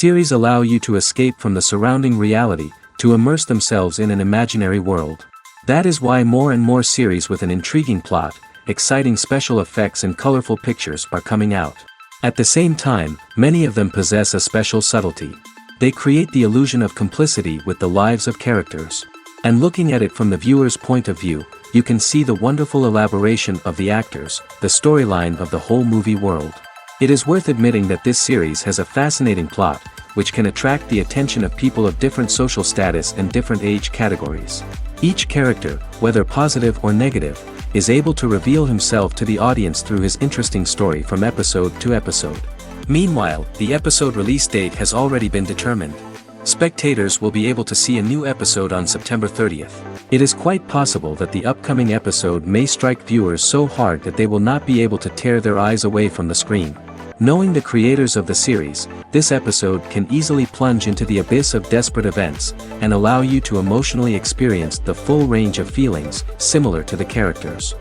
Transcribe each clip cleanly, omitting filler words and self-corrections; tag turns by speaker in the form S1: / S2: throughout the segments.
S1: Series allow you to escape from the surrounding reality, to immerse themselves in an imaginary world. That is why more and more series with an intriguing plot, exciting special effects and colorful pictures are coming out. At the same time, many of them possess a special subtlety. They create the illusion of complicity with the lives of characters. And looking at it from the viewer's point of view, you can see the wonderful elaboration of the actors, the storyline of the whole movie world. It is worth admitting that this series has a fascinating plot, which can attract the attention of people of different social status and different age categories. Each character, whether positive or negative, is able to reveal himself to the audience through his interesting story from episode to episode. Meanwhile, the episode release date has already been determined. Spectators will be able to see a new episode on September 30th. It is quite possible that the upcoming episode may strike viewers so hard that they will not be able to tear their eyes away from the screen. Knowing the creators of the series, this episode can easily plunge into the abyss of desperate events, and allow you to emotionally experience the full range of feelings, similar to the characters.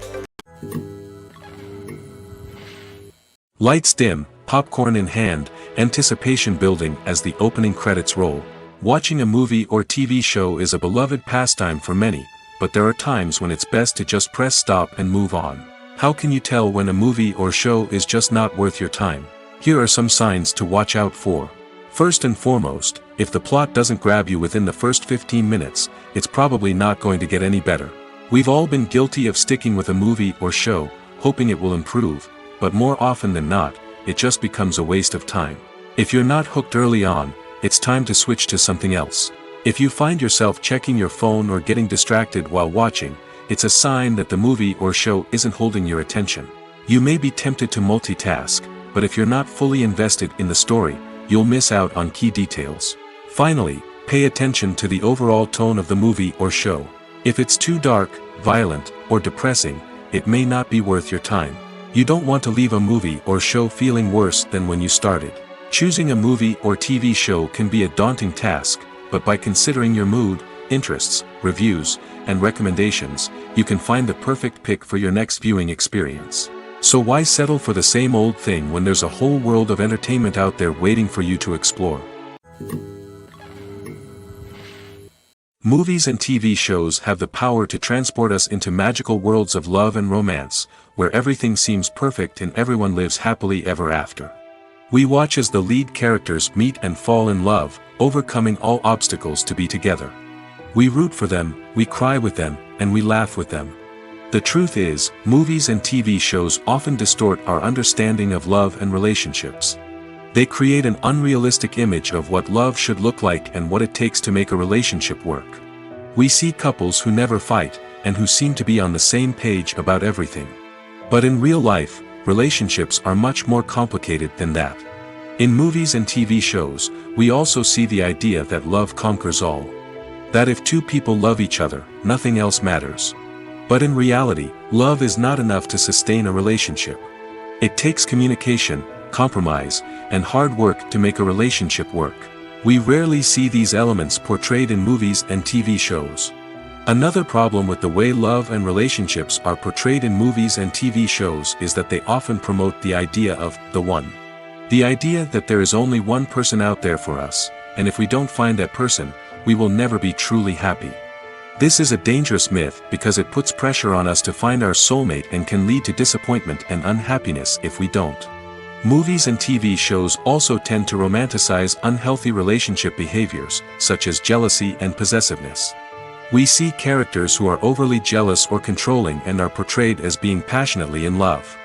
S1: Lights dim, popcorn in hand, anticipation building as the opening credits roll. Watching a movie or TV show is a beloved pastime for many, but there are times when it's best to just press stop and move on. How can you tell when a movie or show is just not worth your time? Here are some signs to watch out for. First and foremost, if the plot doesn't grab you within the first 15 minutes, it's probably not going to get any better. We've all been guilty of sticking with a movie or show, hoping it will improve, but more often than not, it just becomes a waste of time. If you're not hooked early on, it's time to switch to something else. If you find yourself checking your phone or getting distracted while watching, it's a sign that the movie or show isn't holding your attention. You may be tempted to multitask, but if you're not fully invested in the story, you'll miss out on key details. Finally, pay attention to the overall tone of the movie or show. If it's too dark, violent, or depressing, it may not be worth your time. You don't want to leave a movie or show feeling worse than when you started. Choosing a movie or TV show can be a daunting task, but by considering your mood, interests, reviews, and recommendations, you can find the perfect pick for your next viewing experience. So why settle for the same old thing when there's a whole world of entertainment out there waiting for you to explore? Movies and TV shows have the power to transport us into magical worlds of love and romance, where everything seems perfect and everyone lives happily ever after. We watch as the lead characters meet and fall in love, overcoming all obstacles to be together. We root for them, we cry with them, and we laugh with them. The truth is, movies and TV shows often distort our understanding of love and relationships. They create an unrealistic image of what love should look like and what it takes to make a relationship work. We see couples who never fight, and who seem to be on the same page about everything. But in real life, relationships are much more complicated than that. In movies and TV shows, we also see the idea that love conquers all. That if two people love each other, nothing else matters. But in reality, love is not enough to sustain a relationship. It takes communication, compromise, and hard work to make a relationship work. We rarely see these elements portrayed in movies and TV shows. Another problem with the way love and relationships are portrayed in movies and TV shows is that they often promote the idea of the one. The idea that there is only one person out there for us, and if we don't find that person, we will never be truly happy. This is a dangerous myth because it puts pressure on us to find our soulmate and can lead to disappointment and unhappiness if we don't. Movies and TV shows also tend to romanticize unhealthy relationship behaviors, such as jealousy and possessiveness. We see characters who are overly jealous or controlling and are portrayed as being passionately in love.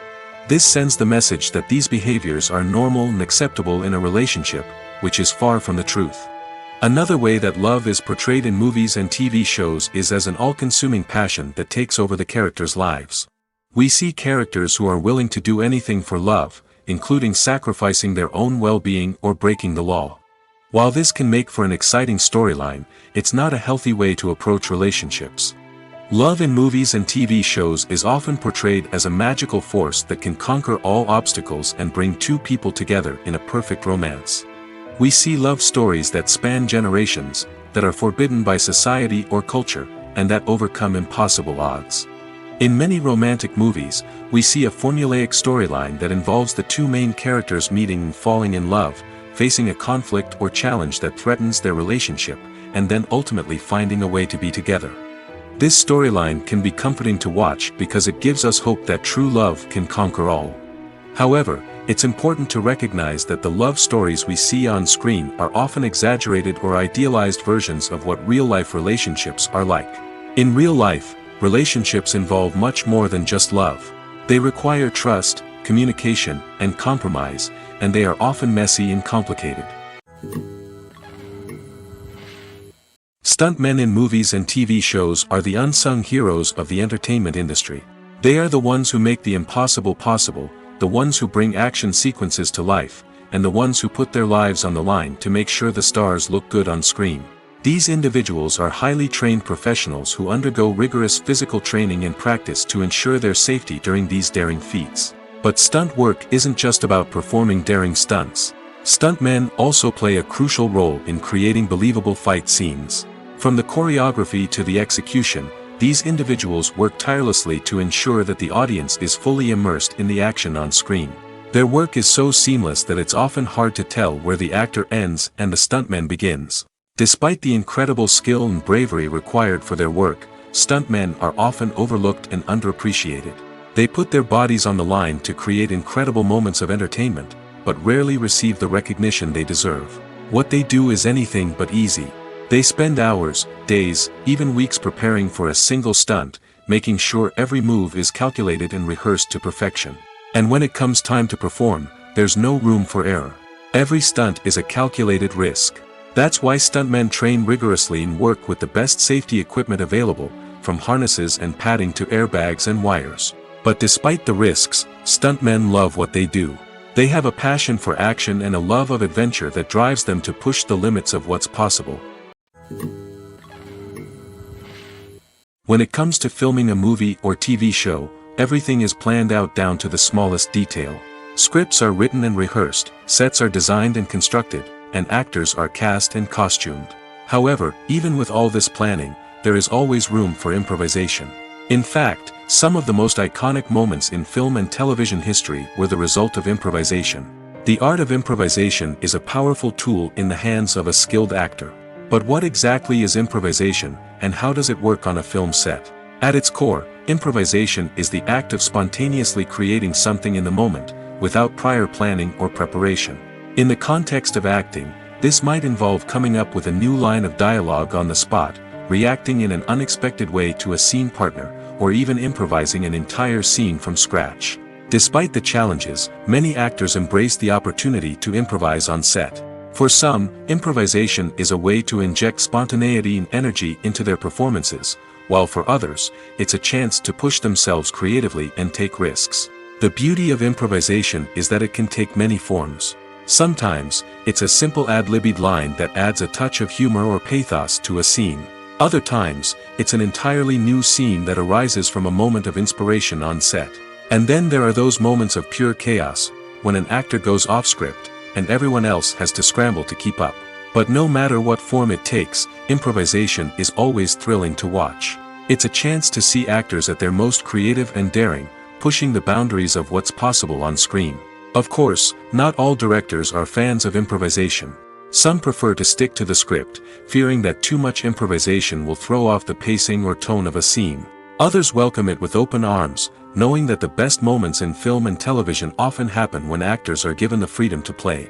S1: This sends the message that these behaviors are normal and acceptable in a relationship, which is far from the truth. Another way that love is portrayed in movies and TV shows is as an all-consuming passion that takes over the characters' lives. We see characters who are willing to do anything for love, including sacrificing their own well-being or breaking the law. While this can make for an exciting storyline, it's not a healthy way to approach relationships. Love in movies and TV shows is often portrayed as a magical force that can conquer all obstacles and bring two people together in a perfect romance. We see love stories that span generations, that are forbidden by society or culture, and that overcome impossible odds. In many romantic movies, we see a formulaic storyline that involves the two main characters meeting and falling in love, facing a conflict or challenge that threatens their relationship, and then ultimately finding a way to be together. This storyline can be comforting to watch because it gives us hope that true love can conquer all. However, it's important to recognize that the love stories we see on screen are often exaggerated or idealized versions of what real-life relationships are like. In real life, relationships involve much more than just love. They require trust, communication, and compromise, and they are often messy and complicated. Stuntmen in movies and TV shows are the unsung heroes of the entertainment industry. They are the ones who make the impossible possible, the ones who bring action sequences to life, and the ones who put their lives on the line to make sure the stars look good on screen. These individuals are highly trained professionals who undergo rigorous physical training and practice to ensure their safety during these daring feats. But stunt work isn't just about performing daring stunts. Stuntmen also play a crucial role in creating believable fight scenes. From the choreography to the execution, these individuals work tirelessly to ensure that the audience is fully immersed in the action on screen. Their work is so seamless that it's often hard to tell where the actor ends and the stuntman begins. Despite the incredible skill and bravery required for their work, stuntmen are often overlooked and underappreciated. They put their bodies on the line to create incredible moments of entertainment, but rarely receive the recognition they deserve. What they do is anything but easy. They spend hours, days, even weeks preparing for a single stunt, making sure every move is calculated and rehearsed to perfection. And when it comes time to perform, there's no room for error. Every stunt is a calculated risk. That's why stuntmen train rigorously and work with the best safety equipment available, from harnesses and padding to airbags and wires. But despite the risks, stuntmen love what they do. They have a passion for action and a love of adventure that drives them to push the limits of what's possible. When it comes to filming a movie or TV show, everything is planned out down to the smallest detail. Scripts are written and rehearsed, sets are designed and constructed, and actors are cast and costumed. However, even with all this planning, there is always room for improvisation. In fact, some of the most iconic moments in film and television history were the result of improvisation. The art of improvisation is a powerful tool in the hands of a skilled actor. But what exactly is improvisation, and how does it work on a film set? At its core, improvisation is the act of spontaneously creating something in the moment, without prior planning or preparation. In the context of acting, this might involve coming up with a new line of dialogue on the spot, reacting in an unexpected way to a scene partner, or even improvising an entire scene from scratch. Despite the challenges, many actors embrace the opportunity to improvise on set. For some, improvisation is a way to inject spontaneity and energy into their performances, while for others, it's a chance to push themselves creatively and take risks. The beauty of improvisation is that it can take many forms. Sometimes, it's a simple ad-libbed line that adds a touch of humor or pathos to a scene. Other times, it's an entirely new scene that arises from a moment of inspiration on set. And then there are those moments of pure chaos, when an actor goes off script, and everyone else has to scramble to keep up. But no matter what form it takes, improvisation is always thrilling to watch. It's a chance to see actors at their most creative and daring, pushing the boundaries of what's possible on screen. Of course, not all directors are fans of improvisation. Some prefer to stick to the script, fearing that too much improvisation will throw off the pacing or tone of a scene. Others welcome it with open arms, knowing that the best moments in film and television often happen when actors are given the freedom to play.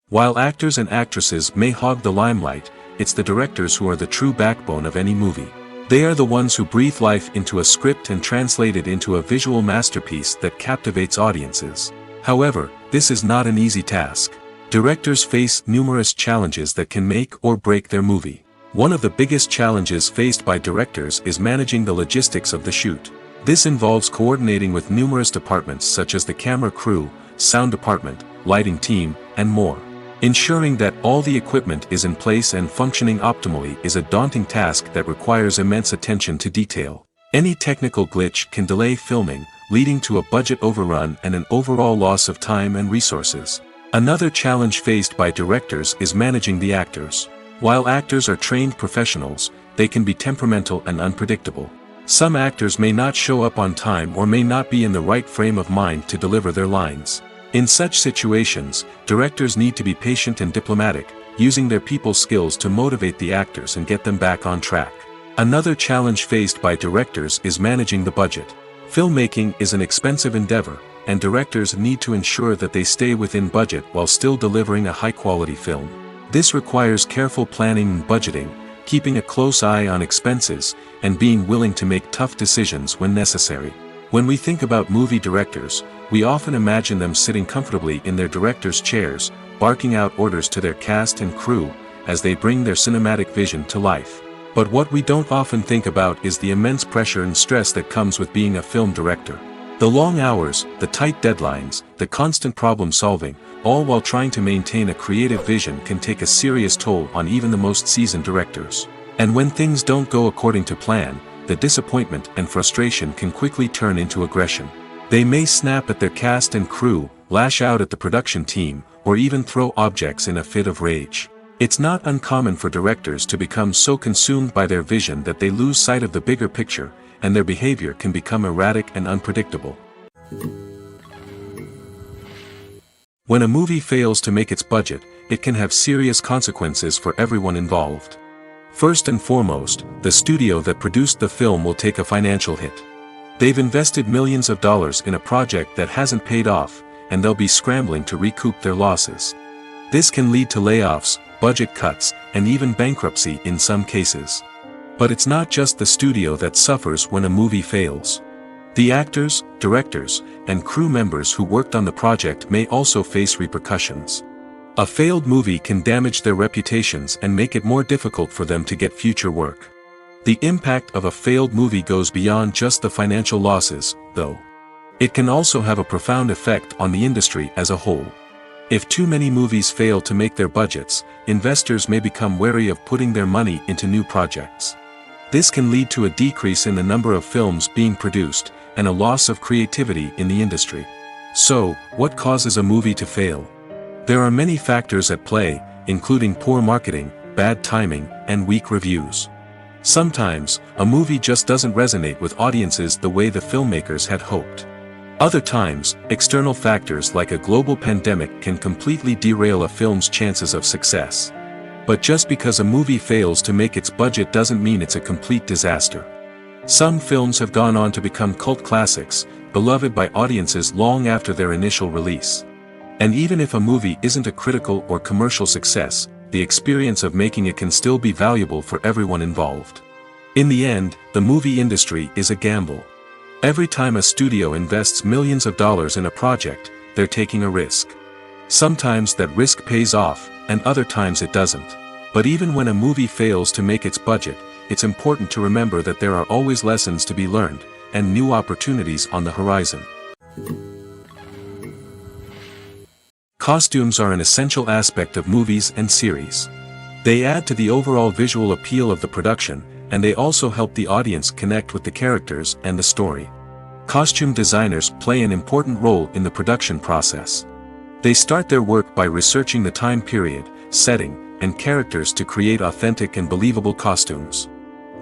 S1: While actors and actresses may hog the limelight, it's the directors who are the true backbone of any movie. They are the ones who breathe life into a script and translate it into a visual masterpiece that captivates audiences. However, this is not an easy task. Directors face numerous challenges that can make or break their movie. One of the biggest challenges faced by directors is managing the logistics of the shoot. This involves coordinating with numerous departments such as the camera crew, sound department, lighting team, and more. Ensuring that all the equipment is in place and functioning optimally is a daunting task that requires immense attention to detail. Any technical glitch can delay filming, leading to a budget overrun and an overall loss of time and resources. Another challenge faced by directors is managing the actors. While actors are trained professionals, they can be temperamental and unpredictable. Some actors may not show up on time or may not be in the right frame of mind to deliver their lines. In such situations, directors need to be patient and diplomatic, using their people skills to motivate the actors and get them back on track. Another challenge faced by directors is managing the budget. Filmmaking is an expensive endeavor, and directors need to ensure that they stay within budget while still delivering a high-quality film. This requires careful planning and budgeting, keeping a close eye on expenses, and being willing to make tough decisions when necessary. When we think about movie directors, we often imagine them sitting comfortably in their director's chairs, barking out orders to their cast and crew, as they bring their cinematic vision to life. But what we don't often think about is the immense pressure and stress that comes with being a film director. The long hours, the tight deadlines, the constant problem solving, all while trying to maintain a creative vision can take a serious toll on even the most seasoned directors. And when things don't go according to plan, the disappointment and frustration can quickly turn into aggression. They may snap at their cast and crew, lash out at the production team, or even throw objects in a fit of rage. It's not uncommon for directors to become so consumed by their vision that they lose sight of the bigger picture, and their behavior can become erratic and unpredictable. When a movie fails to make its budget, it can have serious consequences for everyone involved. First and foremost, the studio that produced the film will take a financial hit. They've invested millions of dollars in a project that hasn't paid off, and they'll be scrambling to recoup their losses. This can lead to layoffs, budget cuts, and even bankruptcy in some cases. But it's not just the studio that suffers when a movie fails. The actors, directors, and crew members who worked on the project may also face repercussions. A failed movie can damage their reputations and make it more difficult for them to get future work. The impact of a failed movie goes beyond just the financial losses, though. It can also have a profound effect on the industry as a whole. If too many movies fail to make their budgets, investors may become wary of putting their money into new projects. This can lead to a decrease in the number of films being produced, and a loss of creativity in the industry. So, what causes a movie to fail? There are many factors at play, including poor marketing, bad timing, and weak reviews. Sometimes, a movie just doesn't resonate with audiences the way the filmmakers had hoped. Other times, external factors like a global pandemic can completely derail a film's chances of success. But just because a movie fails to make its budget doesn't mean it's a complete disaster. Some films have gone on to become cult classics, beloved by audiences long after their initial release. And even if a movie isn't a critical or commercial success, the experience of making it can still be valuable for everyone involved. In the end, the movie industry is a gamble. Every time a studio invests millions of dollars in a project, they're taking a risk. Sometimes that risk pays off, and other times it doesn't. But even when a movie fails to make its budget, it's important to remember that there are always lessons to be learned, and new opportunities on the horizon. Costumes are an essential aspect of movies and series. They add to the overall visual appeal of the production, and they also help the audience connect with the characters and the story. Costume designers play an important role in the production process. They start their work by researching the time period, setting, and characters to create authentic and believable costumes.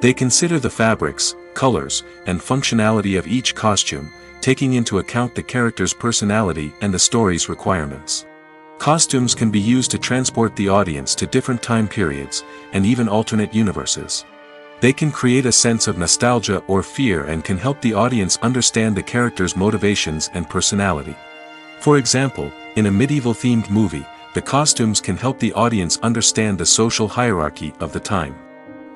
S1: They consider the fabrics, colors, and functionality of each costume, taking into account the character's personality and the story's requirements. Costumes can be used to transport the audience to different time periods, and even alternate universes. They can create a sense of nostalgia or fear and can help the audience understand the character's motivations and personality. For example, in a medieval-themed movie, the costumes can help the audience understand the social hierarchy of the time.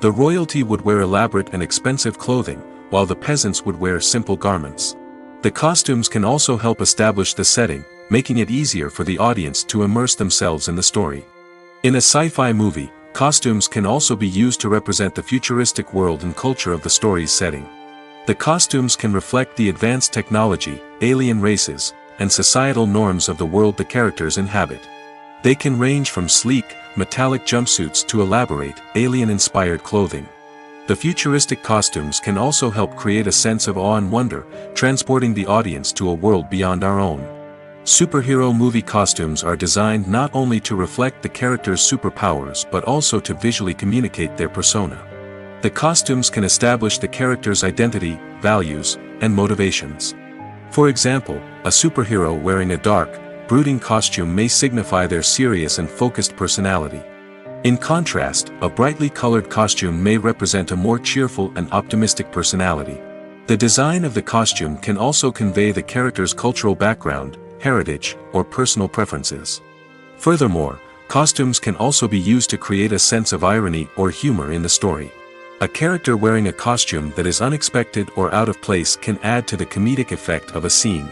S1: The royalty would wear elaborate and expensive clothing, while the peasants would wear simple garments. The costumes can also help establish the setting, making it easier for the audience to immerse themselves in the story. In a sci-fi movie, costumes can also be used to represent the futuristic world and culture of the story's setting. The costumes can reflect the advanced technology, alien races, and societal norms of the world the characters inhabit. They can range from sleek, metallic jumpsuits to elaborate, alien-inspired clothing. The futuristic costumes can also help create a sense of awe and wonder, transporting the audience to a world beyond our own. Superhero movie costumes are designed not only to reflect the character's superpowers but also to visually communicate their persona. The costumes can establish the character's identity, values, and motivations. For example, a superhero wearing a dark, brooding costume may signify their serious and focused personality. In contrast, a brightly colored costume may represent a more cheerful and optimistic personality. The design of the costume can also convey the character's cultural background, heritage, or personal preferences. Furthermore, costumes can also be used to create a sense of irony or humor in the story. A character wearing a costume that is unexpected or out of place can add to the comedic effect of a scene.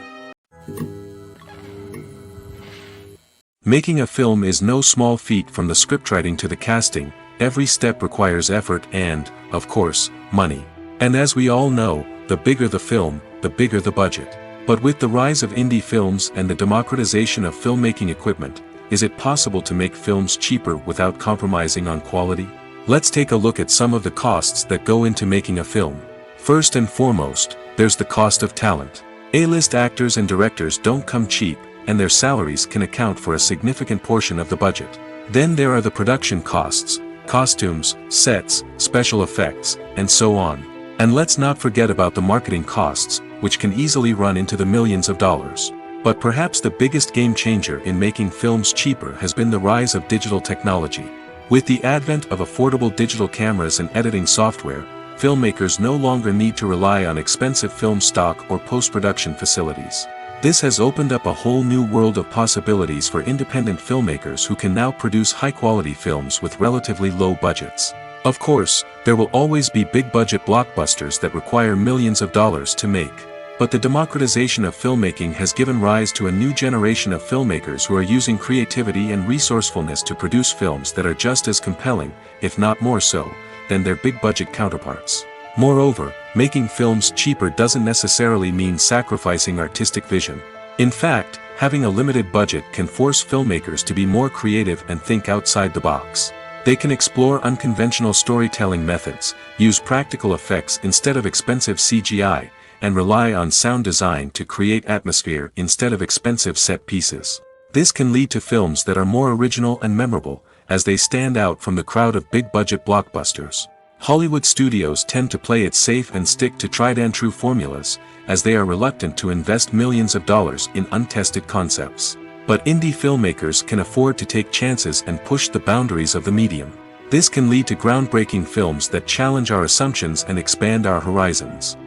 S1: Making a film is no small feat. From the scriptwriting to the casting, every step requires effort and, of course, money. And as we all know, the bigger the film, the bigger the budget. But with the rise of indie films and the democratization of filmmaking equipment, is it possible to make films cheaper without compromising on quality? Let's take a look at some of the costs that go into making a film. First and foremost, there's the cost of talent. A-list actors and directors don't come cheap, and their salaries can account for a significant portion of the budget. Then there are the production costs, costumes, sets, special effects, and so on. And let's not forget about the marketing costs, which can easily run into the millions of dollars. But perhaps the biggest game changer in making films cheaper has been the rise of digital technology. With the advent of affordable digital cameras and editing software, filmmakers no longer need to rely on expensive film stock or post-production facilities. This has opened up a whole new world of possibilities for independent filmmakers who can now produce high-quality films with relatively low budgets. Of course, there will always be big-budget blockbusters that require millions of dollars to make. But the democratization of filmmaking has given rise to a new generation of filmmakers who are using creativity and resourcefulness to produce films that are just as compelling, if not more so, than their big-budget counterparts. Moreover, making films cheaper doesn't necessarily mean sacrificing artistic vision. In fact, having a limited budget can force filmmakers to be more creative and think outside the box. They can explore unconventional storytelling methods, use practical effects instead of expensive CGI, and rely on sound design to create atmosphere instead of expensive set pieces. This can lead to films that are more original and memorable, as they stand out from the crowd of big-budget blockbusters. Hollywood studios tend to play it safe and stick to tried-and-true formulas, as they are reluctant to invest millions of dollars in untested concepts. But indie filmmakers can afford to take chances and push the boundaries of the medium. This can lead to groundbreaking films that challenge our assumptions and expand our horizons.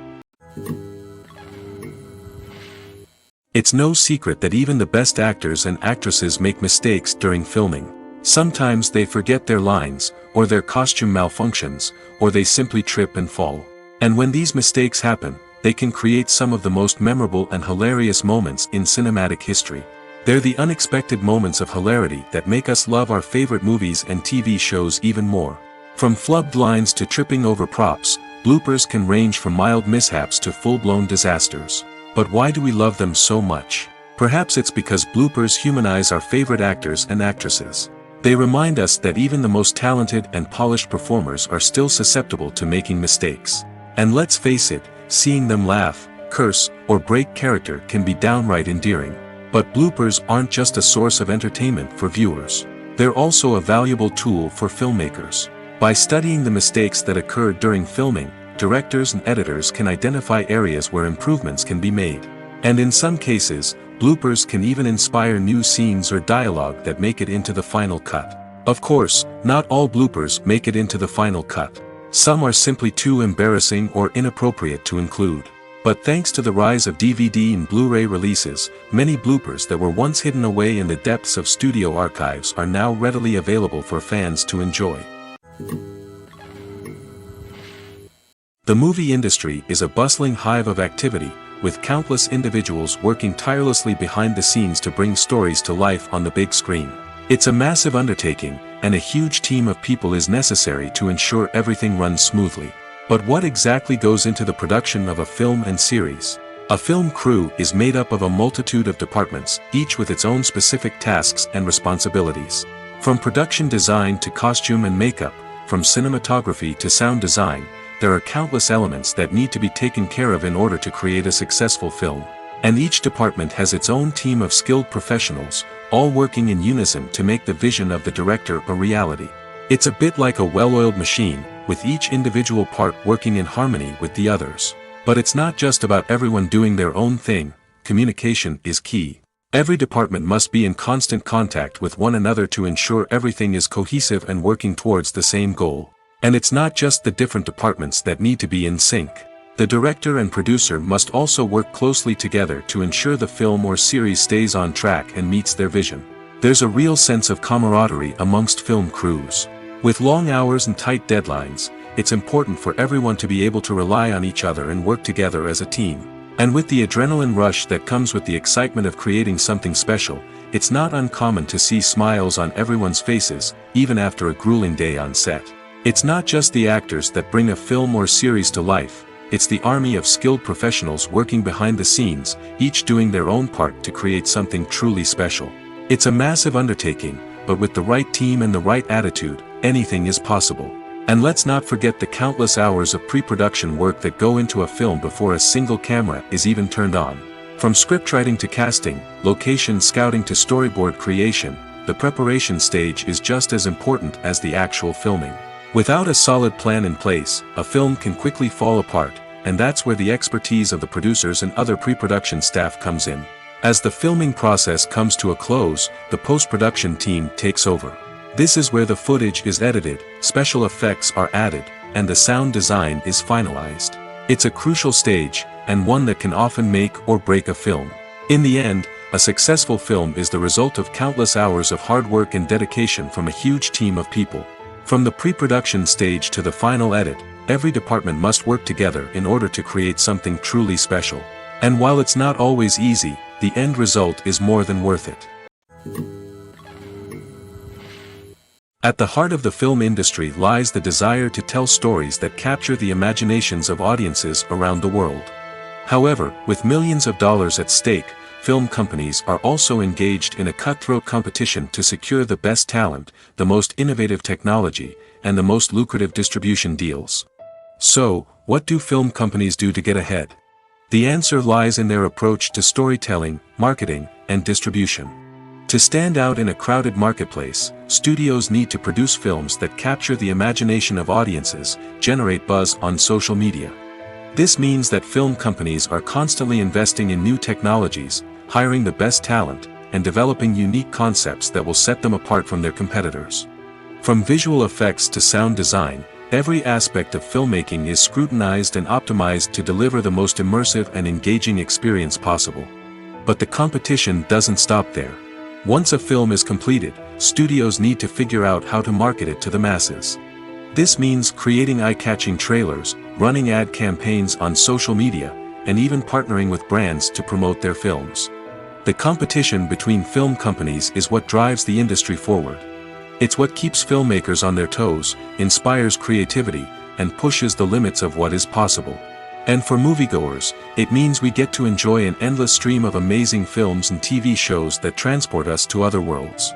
S1: It's no secret that even the best actors and actresses make mistakes during filming. Sometimes they forget their lines, or their costume malfunctions, or they simply trip and fall. And when these mistakes happen, they can create some of the most memorable and hilarious moments in cinematic history. They're the unexpected moments of hilarity that make us love our favorite movies and TV shows even more. From flubbed lines to tripping over props, bloopers can range from mild mishaps to full-blown disasters. But why do we love them so much? Perhaps it's because bloopers humanize our favorite actors and actresses. They remind us that even the most talented and polished performers are still susceptible to making mistakes. And let's face it, seeing them laugh, curse, or break character can be downright endearing. But bloopers aren't just a source of entertainment for viewers. They're also a valuable tool for filmmakers. By studying the mistakes that occurred during filming, directors and editors can identify areas where improvements can be made. And in some cases, bloopers can even inspire new scenes or dialogue that make it into the final cut. Of course, not all bloopers make it into the final cut. Some are simply too embarrassing or inappropriate to include. But thanks to the rise of DVD and Blu-ray releases, many bloopers that were once hidden away in the depths of studio archives are now readily available for fans to enjoy. The movie industry is a bustling hive of activity, with countless individuals working tirelessly behind the scenes to bring stories to life on the big screen. It's a massive undertaking, and a huge team of people is necessary to ensure everything runs smoothly. But what exactly goes into the production of a film and series? A film crew is made up of a multitude of departments, each with its own specific tasks and responsibilities. From production design to costume and makeup, from cinematography to sound design, there are countless elements that need to be taken care of in order to create a successful film. And each department has its own team of skilled professionals, all working in unison to make the vision of the director a reality. It's a bit like a well-oiled machine, with each individual part working in harmony with the others. But it's not just about everyone doing their own thing. Communication is key. Every department must be in constant contact with one another to ensure everything is cohesive and working towards the same goal. And it's not just the different departments that need to be in sync. The director and producer must also work closely together to ensure the film or series stays on track and meets their vision. There's a real sense of camaraderie amongst film crews. With long hours and tight deadlines, it's important for everyone to be able to rely on each other and work together as a team. And with the adrenaline rush that comes with the excitement of creating something special, it's not uncommon to see smiles on everyone's faces, even after a grueling day on set. It's not just the actors that bring a film or series to life, it's the army of skilled professionals working behind the scenes, each doing their own part to create something truly special. It's a massive undertaking, but with the right team and the right attitude, anything is possible. And let's not forget the countless hours of pre-production work that go into a film before a single camera is even turned on. From scriptwriting to casting, location scouting to storyboard creation, the preparation stage is just as important as the actual filming. Without a solid plan in place, a film can quickly fall apart, and that's where the expertise of the producers and other pre-production staff comes in. As the filming process comes to a close, the post-production team takes over. This is where the footage is edited, special effects are added, and the sound design is finalized. It's a crucial stage, and one that can often make or break a film. In the end, a successful film is the result of countless hours of hard work and dedication from a huge team of people. From the pre-production stage to the final edit, every department must work together in order to create something truly special. And while it's not always easy, the end result is more than worth it. At the heart of the film industry lies the desire to tell stories that capture the imaginations of audiences around the world. However, with millions of dollars at stake, film companies are also engaged in a cutthroat competition to secure the best talent, the most innovative technology, and the most lucrative distribution deals. So, what do film companies do to get ahead? The answer lies in their approach to storytelling, marketing, and distribution. To stand out in a crowded marketplace, studios need to produce films that capture the imagination of audiences, generate buzz on social media. This means that film companies are constantly investing in new technologies, hiring the best talent, and developing unique concepts that will set them apart from their competitors. From visual effects to sound design, every aspect of filmmaking is scrutinized and optimized to deliver the most immersive and engaging experience possible. But the competition doesn't stop there. Once a film is completed, studios need to figure out how to market it to the masses. This means creating eye-catching trailers, running ad campaigns on social media, and even partnering with brands to promote their films. The competition between film companies is what drives the industry forward. It's what keeps filmmakers on their toes, inspires creativity, and pushes the limits of what is possible. And for moviegoers, it means we get to enjoy an endless stream of amazing films and TV shows that transport us to other worlds.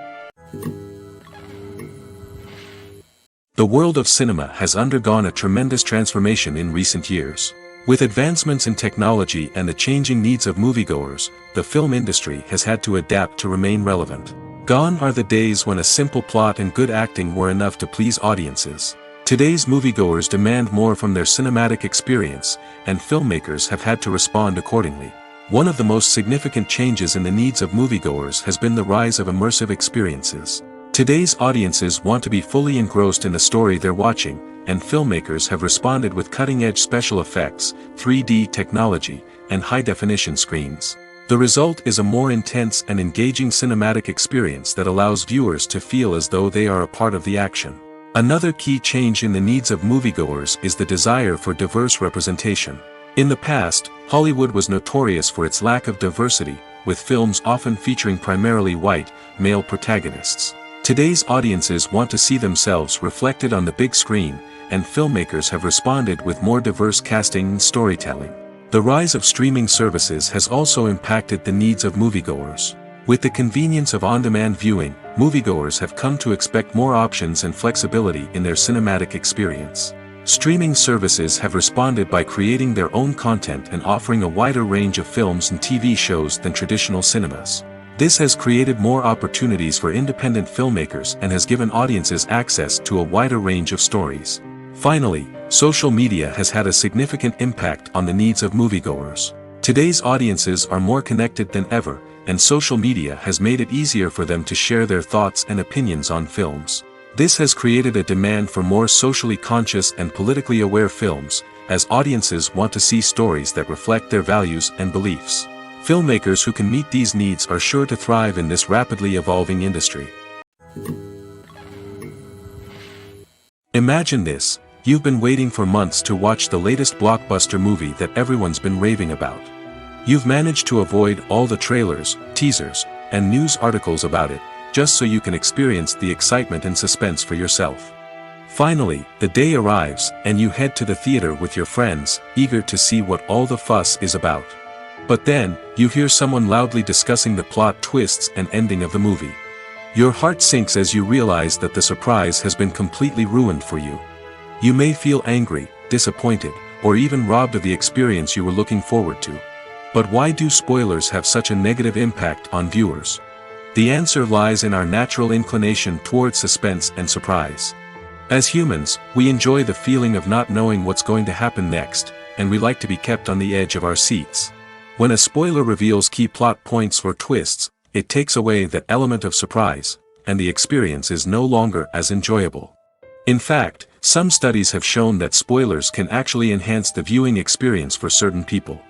S1: The world of cinema has undergone a tremendous transformation in recent years. With advancements in technology and the changing needs of moviegoers, the film industry has had to adapt to remain relevant. Gone are the days when a simple plot and good acting were enough to please audiences. Today's moviegoers demand more from their cinematic experience, and filmmakers have had to respond accordingly. One of the most significant changes in the needs of moviegoers has been the rise of immersive experiences. Today's audiences want to be fully engrossed in the story they're watching, and filmmakers have responded with cutting-edge special effects, 3D technology, and high-definition screens. The result is a more intense and engaging cinematic experience that allows viewers to feel as though they are a part of the action. Another key change in the needs of moviegoers is the desire for diverse representation. In the past, Hollywood was notorious for its lack of diversity, with films often featuring primarily white, male protagonists. Today's audiences want to see themselves reflected on the big screen, and filmmakers have responded with more diverse casting and storytelling. The rise of streaming services has also impacted the needs of moviegoers. With the convenience of on-demand viewing, moviegoers have come to expect more options and flexibility in their cinematic experience. Streaming services have responded by creating their own content and offering a wider range of films and TV shows than traditional cinemas. This has created more opportunities for independent filmmakers and has given audiences access to a wider range of stories. Finally, social media has had a significant impact on the needs of moviegoers. Today's audiences are more connected than ever, and social media has made it easier for them to share their thoughts and opinions on films. This has created a demand for more socially conscious and politically aware films, as audiences want to see stories that reflect their values and beliefs. Filmmakers who can meet these needs are sure to thrive in this rapidly evolving industry. Imagine this: you've been waiting for months to watch the latest blockbuster movie that everyone's been raving about. You've managed to avoid all the trailers, teasers, and news articles about it, just so you can experience the excitement and suspense for yourself. Finally, the day arrives, and you head to the theater with your friends, eager to see what all the fuss is about. But then, you hear someone loudly discussing the plot twists and ending of the movie. Your heart sinks as you realize that the surprise has been completely ruined for you. You may feel angry, disappointed, or even robbed of the experience you were looking forward to. But why do spoilers have such a negative impact on viewers? The answer lies in our natural inclination toward suspense and surprise. As humans, we enjoy the feeling of not knowing what's going to happen next, and we like to be kept on the edge of our seats. When a spoiler reveals key plot points or twists, it takes away that element of surprise, and the experience is no longer as enjoyable. In fact, some studies have shown that spoilers can actually enhance the viewing experience for certain people.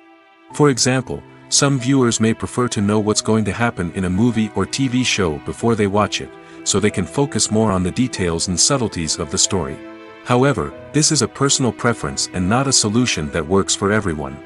S1: For example, some viewers may prefer to know what's going to happen in a movie or TV show before they watch it, so they can focus more on the details and subtleties of the story. However, this is a personal preference and not a solution that works for everyone.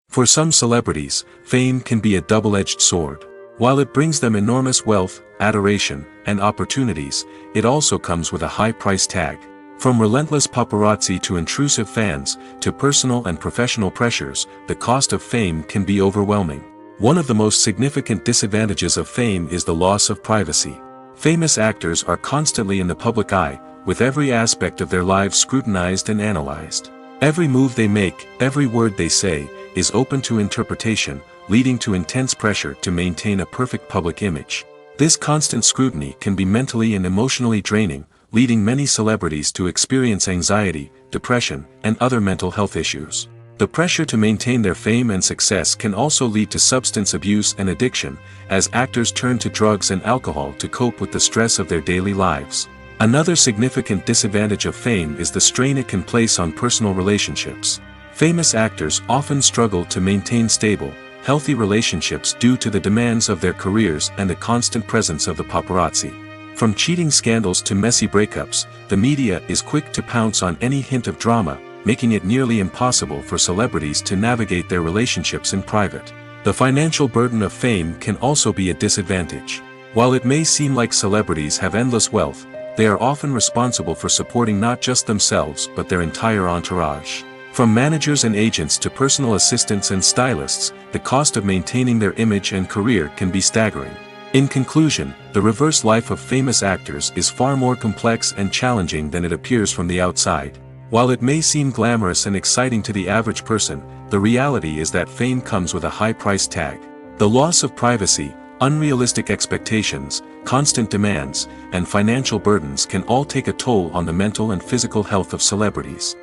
S1: For some celebrities, fame can be a double-edged sword. While it brings them enormous wealth, adoration, and opportunities, it also comes with a high price tag. From relentless paparazzi to intrusive fans, to personal and professional pressures, the cost of fame can be overwhelming. One of the most significant disadvantages of fame is the loss of privacy. Famous actors are constantly in the public eye, with every aspect of their lives scrutinized and analyzed. Every move they make, every word they say, is open to interpretation, leading to intense pressure to maintain a perfect public image. This constant scrutiny can be mentally and emotionally draining, leading many celebrities to experience anxiety, depression, and other mental health issues. The pressure to maintain their fame and success can also lead to substance abuse and addiction, as actors turn to drugs and alcohol to cope with the stress of their daily lives. Another significant disadvantage of fame is the strain it can place on personal relationships. Famous actors often struggle to maintain stable, healthy relationships due to the demands of their careers and the constant presence of the paparazzi. From cheating scandals to messy breakups, the media is quick to pounce on any hint of drama, making it nearly impossible for celebrities to navigate their relationships in private. The financial burden of fame can also be a disadvantage. While it may seem like celebrities have endless wealth, they are often responsible for supporting not just themselves but their entire entourage. From managers and agents to personal assistants and stylists, the cost of maintaining their image and career can be staggering. In conclusion, the reverse life of famous actors is far more complex and challenging than it appears from the outside. While it may seem glamorous and exciting to the average person, the reality is that fame comes with a high price tag. The loss of privacy, unrealistic expectations, constant demands, and financial burdens can all take a toll on the mental and physical health of celebrities.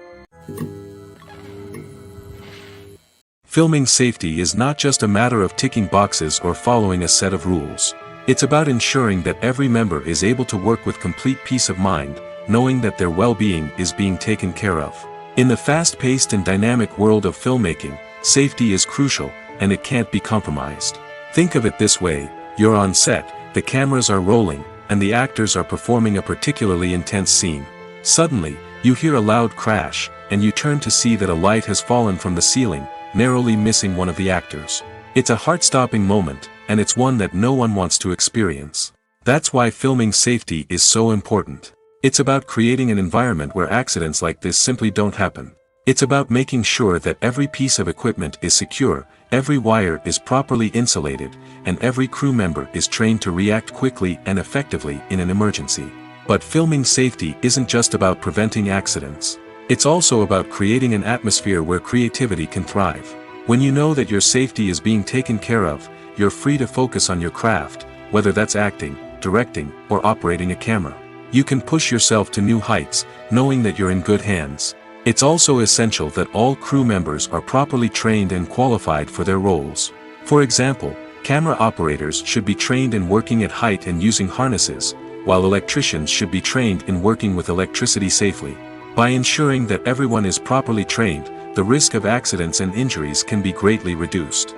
S1: Filming safety is not just a matter of ticking boxes or following a set of rules. It's about ensuring that every member is able to work with complete peace of mind, knowing that their well-being is being taken care of. In the fast-paced and dynamic world of filmmaking, safety is crucial, and it can't be compromised. Think of it this way: you're on set, the cameras are rolling, and the actors are performing a particularly intense scene. Suddenly, you hear a loud crash, and you turn to see that a light has fallen from the ceiling, narrowly missing one of the actors. It's a heart-stopping moment, and it's one that no one wants to experience. That's why filming safety is so important. It's about creating an environment where accidents like this simply don't happen. It's about making sure that every piece of equipment is secure, every wire is properly insulated, and every crew member is trained to react quickly and effectively in an emergency. But filming safety isn't just about preventing accidents. It's also about creating an atmosphere where creativity can thrive. When you know that your safety is being taken care of, you're free to focus on your craft, whether that's acting, directing, or operating a camera. You can push yourself to new heights, knowing that you're in good hands. It's also essential that all crew members are properly trained and qualified for their roles. For example, camera operators should be trained in working at height and using harnesses, while electricians should be trained in working with electricity safely. By ensuring that everyone is properly trained, the risk of accidents and injuries can be greatly reduced.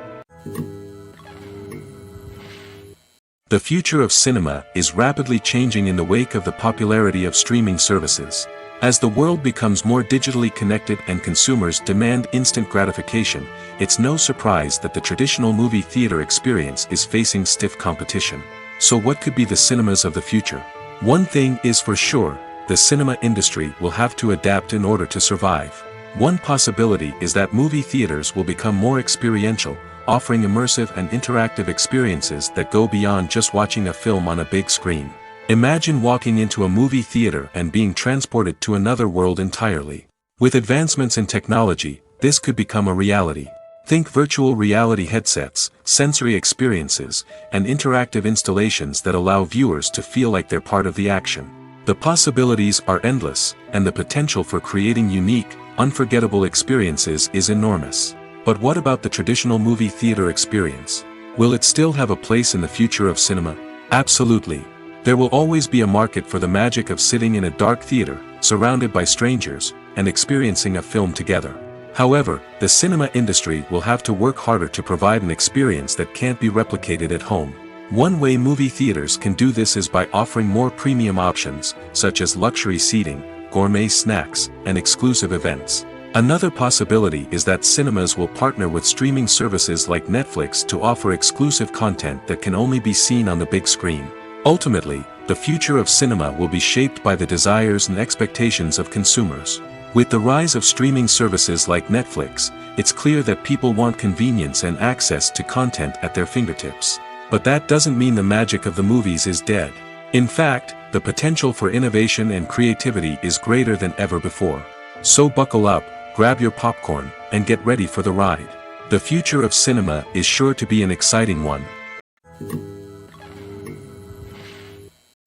S1: The future of cinema is rapidly changing in the wake of the popularity of streaming services. As the world becomes more digitally connected and consumers demand instant gratification, it's no surprise that the traditional movie theater experience is facing stiff competition. So what could be the cinemas of the future? One thing is for sure, the cinema industry will have to adapt in order to survive. One possibility is that movie theaters will become more experiential, offering immersive and interactive experiences that go beyond just watching a film on a big screen. Imagine walking into a movie theater and being transported to another world entirely. With advancements in technology, this could become a reality. Think virtual reality headsets, sensory experiences, and interactive installations that allow viewers to feel like they're part of the action. The possibilities are endless, and the potential for creating unique, unforgettable experiences is enormous. But what about the traditional movie theater experience? Will it still have a place in the future of cinema? Absolutely. There will always be a market for the magic of sitting in a dark theater, surrounded by strangers, and experiencing a film together. However, the cinema industry will have to work harder to provide an experience that can't be replicated at home. One way movie theaters can do this is by offering more premium options, such as luxury seating, gourmet snacks, and exclusive events. Another possibility is that cinemas will partner with streaming services like Netflix to offer exclusive content that can only be seen on the big screen. Ultimately, the future of cinema will be shaped by the desires and expectations of consumers. With the rise of streaming services like Netflix, it's clear that people want convenience and access to content at their fingertips. But that doesn't mean the magic of the movies is dead. In fact, the potential for innovation and creativity is greater than ever before. So buckle up, grab your popcorn, and get ready for the ride. The future of cinema is sure to be an exciting one.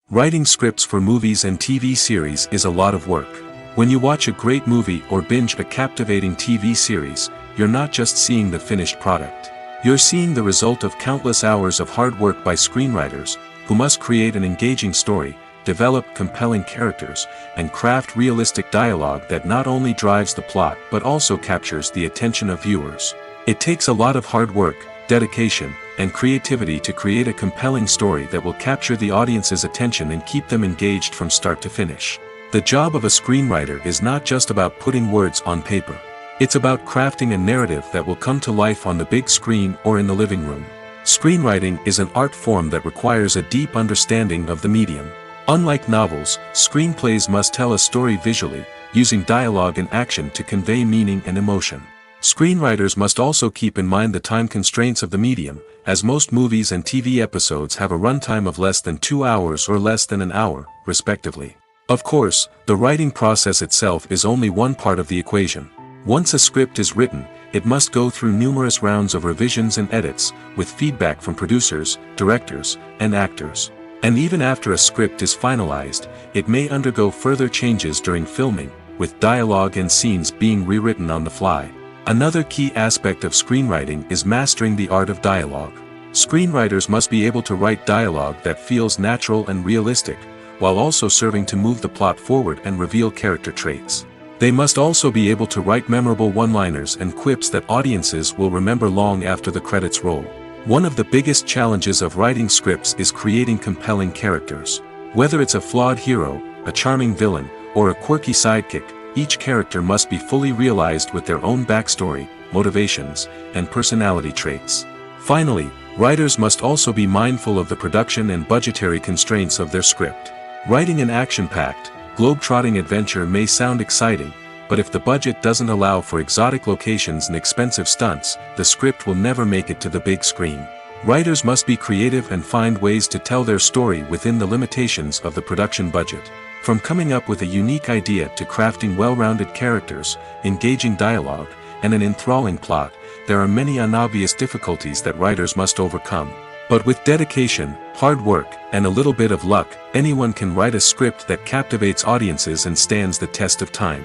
S1: Writing scripts for movies and TV series is a lot of work. When you watch a great movie or binge a captivating TV series, you're not just seeing the finished product. You're seeing the result of countless hours of hard work by screenwriters, who must create an engaging story, develop compelling characters, and craft realistic dialogue that not only drives the plot but also captures the attention of viewers. It takes a lot of hard work, dedication, and creativity to create a compelling story that will capture the audience's attention and keep them engaged from start to finish. The job of a screenwriter is not just about putting words on paper. It's about crafting a narrative that will come to life on the big screen or in the living room. Screenwriting is an art form that requires a deep understanding of the medium. Unlike novels, screenplays must tell a story visually, using dialogue and action to convey meaning and emotion. Screenwriters must also keep in mind the time constraints of the medium, as most movies and TV episodes have a runtime of less than 2 hours or less than an hour, respectively. Of course, the writing process itself is only one part of the equation. Once a script is written, it must go through numerous rounds of revisions and edits, with feedback from producers, directors, and actors. And even after a script is finalized, it may undergo further changes during filming, with dialogue and scenes being rewritten on the fly. Another key aspect of screenwriting is mastering the art of dialogue. Screenwriters must be able to write dialogue that feels natural and realistic, while also serving to move the plot forward and reveal character traits. They must also be able to write memorable one-liners and quips that audiences will remember long after the credits roll. One of the biggest challenges of writing scripts is creating compelling characters. Whether it's a flawed hero, a charming villain, or a quirky sidekick, each character must be fully realized with their own backstory, motivations, and personality traits. Finally, writers must also be mindful of the production and budgetary constraints of their script. Writing an action-packed, globe-trotting adventure may sound exciting, but if the budget doesn't allow for exotic locations and expensive stunts, the script will never make it to the big screen. Writers must be creative and find ways to tell their story within the limitations of the production budget. From coming up with a unique idea to crafting well-rounded characters, engaging dialogue, and an enthralling plot, there are many unobvious difficulties that writers must overcome. But with dedication, hard work, and a little bit of luck, anyone can write a script that captivates audiences and stands the test of time.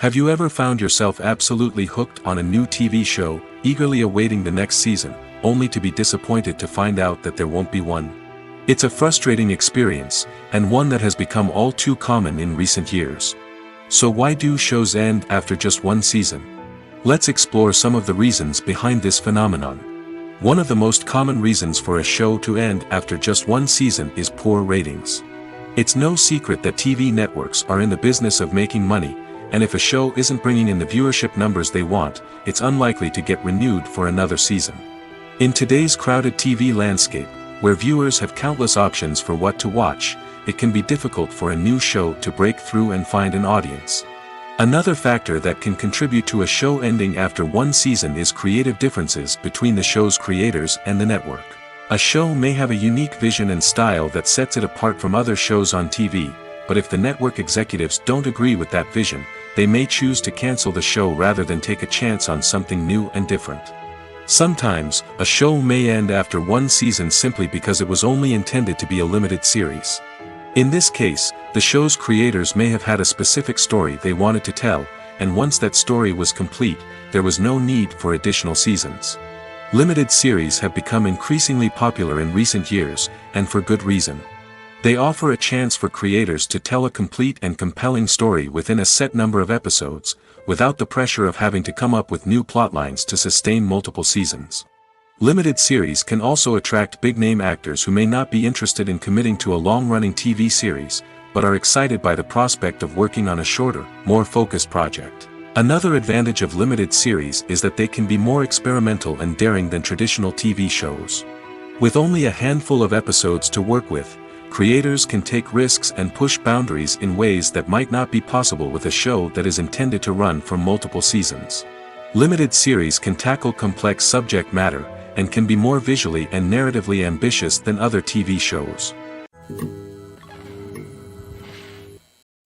S1: Have you ever found yourself absolutely hooked on a new TV show, eagerly awaiting the next season, only to be disappointed to find out that there won't be one? It's a frustrating experience, and one that has become all too common in recent years. So why do shows end after just one season? Let's explore some of the reasons behind this phenomenon. One of the most common reasons for a show to end after just one season is poor ratings. It's no secret that TV networks are in the business of making money, and if a show isn't bringing in the viewership numbers they want, it's unlikely to get renewed for another season. In today's crowded TV landscape, where viewers have countless options for what to watch, it can be difficult for a new show to break through and find an audience. Another factor that can contribute to a show ending after one season is creative differences between the show's creators and the network. A show may have a unique vision and style that sets it apart from other shows on TV, but if the network executives don't agree with that vision, they may choose to cancel the show rather than take a chance on something new and different. Sometimes, a show may end after one season simply because it was only intended to be a limited series. In this case, the show's creators may have had a specific story they wanted to tell, and once that story was complete, there was no need for additional seasons. Limited series have become increasingly popular in recent years, and for good reason. They offer a chance for creators to tell a complete and compelling story within a set number of episodes, without the pressure of having to come up with new plotlines to sustain multiple seasons. Limited series can also attract big-name actors who may not be interested in committing to a long-running TV series, but are excited by the prospect of working on a shorter, more focused project. Another advantage of limited series is that they can be more experimental and daring than traditional TV shows. With only a handful of episodes to work with, creators can take risks and push boundaries in ways that might not be possible with a show that is intended to run for multiple seasons. Limited series can tackle complex subject matter, and can be more visually and narratively ambitious than other TV shows.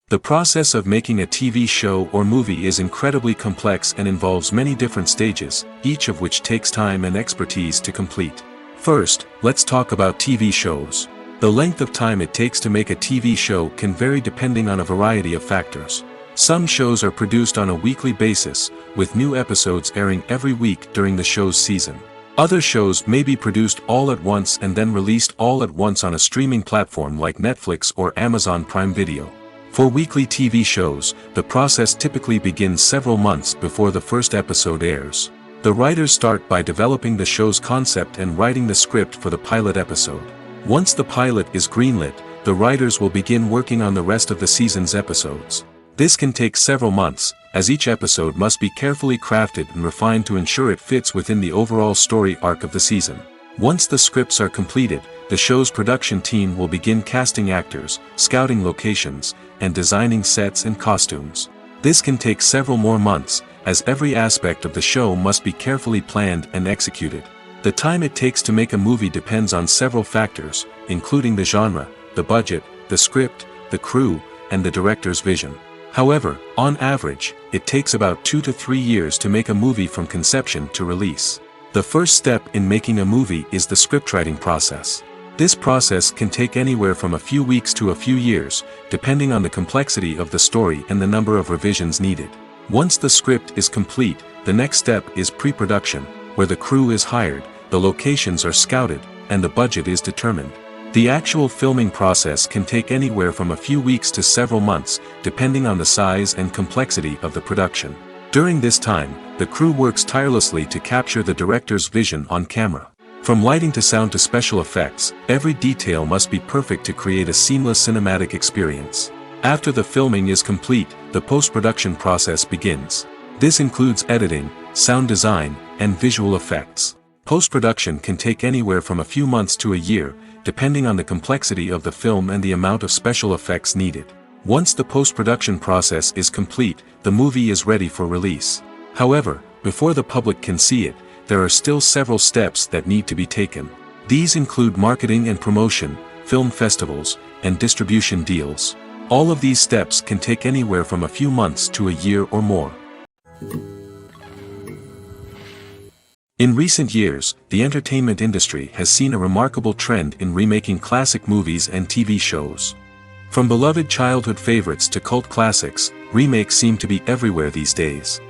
S1: The process of making a TV show or movie is incredibly complex and involves many different stages, each of which takes time and expertise to complete. First, let's talk about TV shows. The length of time it takes to make a TV show can vary depending on a variety of factors. Some shows are produced on a weekly basis, with new episodes airing every week during the show's season. Other shows may be produced all at once and then released all at once on a streaming platform like Netflix or Amazon Prime Video. For weekly TV shows, the process typically begins several months before the first episode airs. The writers start by developing the show's concept and writing the script for the pilot episode. Once the pilot is greenlit, the writers will begin working on the rest of the season's episodes. This can take several months, as each episode must be carefully crafted and refined to ensure it fits within the overall story arc of the season. Once the scripts are completed, the show's production team will begin casting actors, scouting locations, and designing sets and costumes. This can take several more months, as every aspect of the show must be carefully planned and executed. The time it takes to make a movie depends on several factors, including the genre, the budget, the script, the crew, and the director's vision. However, on average, it takes about 2 to 3 years to make a movie from conception to release. The first step in making a movie is the scriptwriting process. This process can take anywhere from a few weeks to a few years, depending on the complexity of the story and the number of revisions needed. Once the script is complete, the next step is pre-production, where the crew is hired, the locations are scouted, and the budget is determined. The actual filming process can take anywhere from a few weeks to several months, depending on the size and complexity of the production. During this time, the crew works tirelessly to capture the director's vision on camera. From lighting to sound to special effects, every detail must be perfect to create a seamless cinematic experience. After the filming is complete, the post-production process begins. This includes editing, sound design, and visual effects. Post-production can take anywhere from a few months to a year, depending on the complexity of the film and the amount of special effects needed. Once the post-production process is complete, the movie is ready for release. However, before the public can see it, there are still several steps that need to be taken. These include marketing and promotion, film festivals, and distribution deals. All of these steps can take anywhere from a few months to a year or more. In recent years, the entertainment industry has seen a remarkable trend in remaking classic movies and TV shows. From beloved childhood favorites to cult classics, remakes seem to be everywhere these days.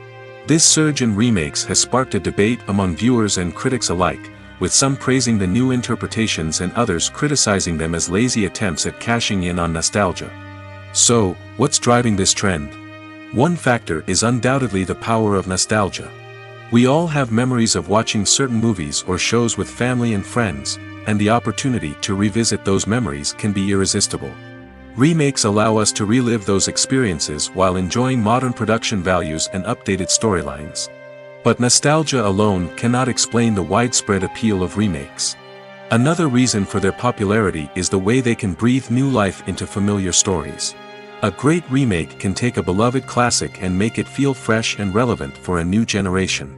S1: This surge in remakes has sparked a debate among viewers and critics alike, with some praising the new interpretations and others criticizing them as lazy attempts at cashing in on nostalgia. So, what's driving this trend? One factor is undoubtedly the power of nostalgia. We all have memories of watching certain movies or shows with family and friends, and the opportunity to revisit those memories can be irresistible. Remakes allow us to relive those experiences while enjoying modern production values and updated storylines. But nostalgia alone cannot explain the widespread appeal of remakes. Another reason for their popularity is the way they can breathe new life into familiar stories. A great remake can take a beloved classic and make it feel fresh and relevant for a new generation.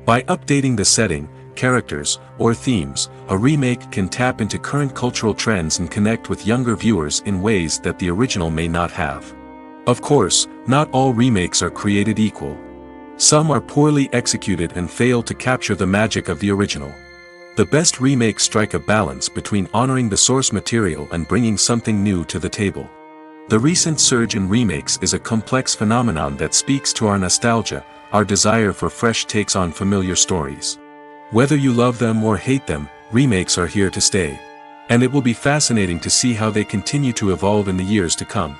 S1: By updating the setting, characters, or themes, a remake can tap into current cultural trends and connect with younger viewers in ways that the original may not have. Of course, not all remakes are created equal. Some are poorly executed and fail to capture the magic of the original. The best remakes strike a balance between honoring the source material and bringing something new to the table. The recent surge in remakes is a complex phenomenon that speaks to our nostalgia, our desire for fresh takes on familiar stories. Whether you love them or hate them, remakes are here to stay. And it will be fascinating to see how they continue to evolve in the years to come.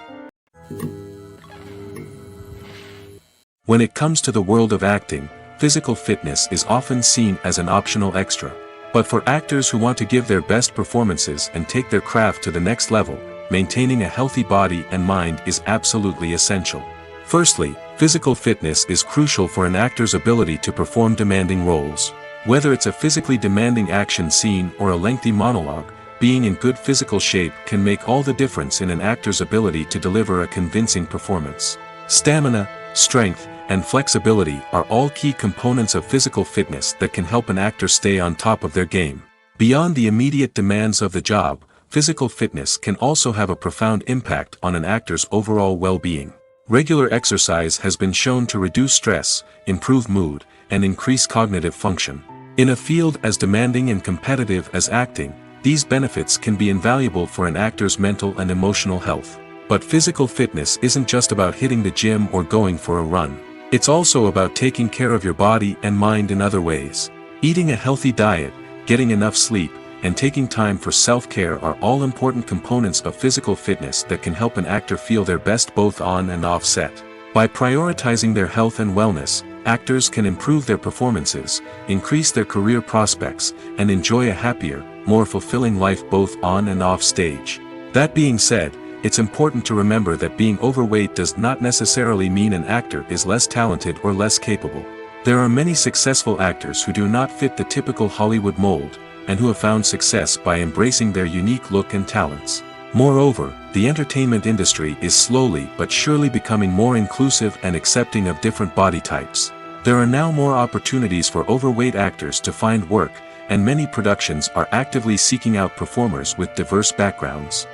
S1: When it comes to the world of acting, physical fitness is often seen as an optional extra. But for actors who want to give their best performances and take their craft to the next level, maintaining a healthy body and mind is absolutely essential. Firstly, physical fitness is crucial for an actor's ability to perform demanding roles. Whether it's a physically demanding action scene or a lengthy monologue, being in good physical shape can make all the difference in an actor's ability to deliver a convincing performance. Stamina, strength, and flexibility are all key components of physical fitness that can help an actor stay on top of their game. Beyond the immediate demands of the job, physical fitness can also have a profound impact on an actor's overall well-being. Regular exercise has been shown to reduce stress, improve mood, and increase cognitive function. In a field as demanding and competitive as acting, these benefits can be invaluable for an actor's mental and emotional health. But physical fitness isn't just about hitting the gym or going for a run. It's also about taking care of your body and mind in other ways. Eating a healthy diet, getting enough sleep, and taking time for self-care are all important components of physical fitness that can help an actor feel their best both on and off set. By prioritizing their health and wellness, actors can improve their performances, increase their career prospects, and enjoy a happier, more fulfilling life both on and off stage. That being said, it's important to remember that being overweight does not necessarily mean an actor is less talented or less capable. There are many successful actors who do not fit the typical Hollywood mold, and who have found success by embracing their unique look and talents. Moreover, the entertainment industry is slowly but surely becoming more inclusive and accepting of different body types. There are now more opportunities for overweight actors to find work, and many productions are actively seeking out performers with diverse backgrounds.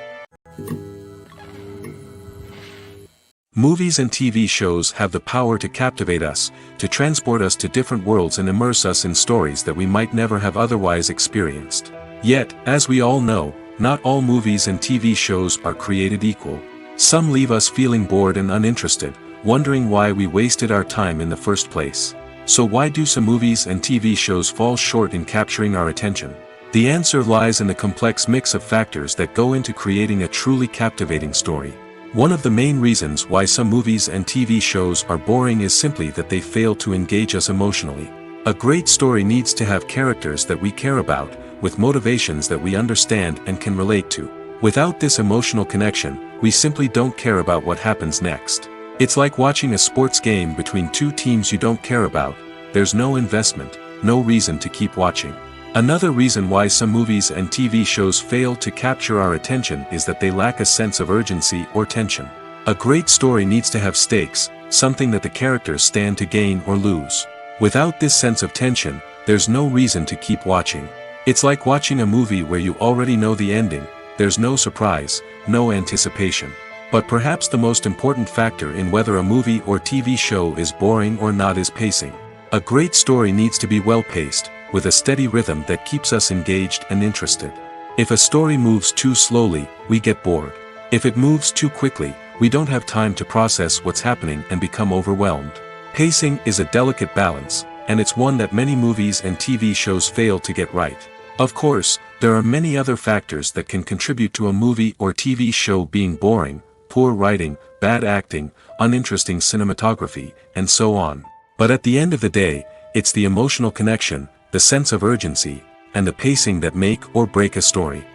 S1: Movies and TV shows have the power to captivate us, to transport us to different worlds and immerse us in stories that we might never have otherwise experienced. Yet, as we all know, not all movies and TV shows are created equal. Some leave us feeling bored and uninterested, wondering why we wasted our time in the first place. So why do some movies and TV shows fall short in capturing our attention? The answer lies in the complex mix of factors that go into creating a truly captivating story. One of the main reasons why some movies and TV shows are boring is simply that they fail to engage us emotionally. A great story needs to have characters that we care about, with motivations that we understand and can relate to. Without this emotional connection, we simply don't care about what happens next. It's like watching a sports game between two teams you don't care about. There's no investment, no reason to keep watching. Another reason why some movies and TV shows fail to capture our attention is that they lack a sense of urgency or tension. A great story needs to have stakes, something that the characters stand to gain or lose. Without this sense of tension, there's no reason to keep watching. It's like watching a movie where you already know the ending. There's no surprise, no anticipation. But perhaps the most important factor in whether a movie or TV show is boring or not is pacing. A great story needs to be well-paced, with a steady rhythm that keeps us engaged and interested. If a story moves too slowly, we get bored. If it moves too quickly, we don't have time to process what's happening and become overwhelmed. Pacing is a delicate balance, and it's one that many movies and TV shows fail to get right. Of course, there are many other factors that can contribute to a movie or TV show being boring: poor writing, bad acting, uninteresting cinematography, and so on. But at the end of the day, it's the emotional connection, the sense of urgency, and the pacing that make or break a story.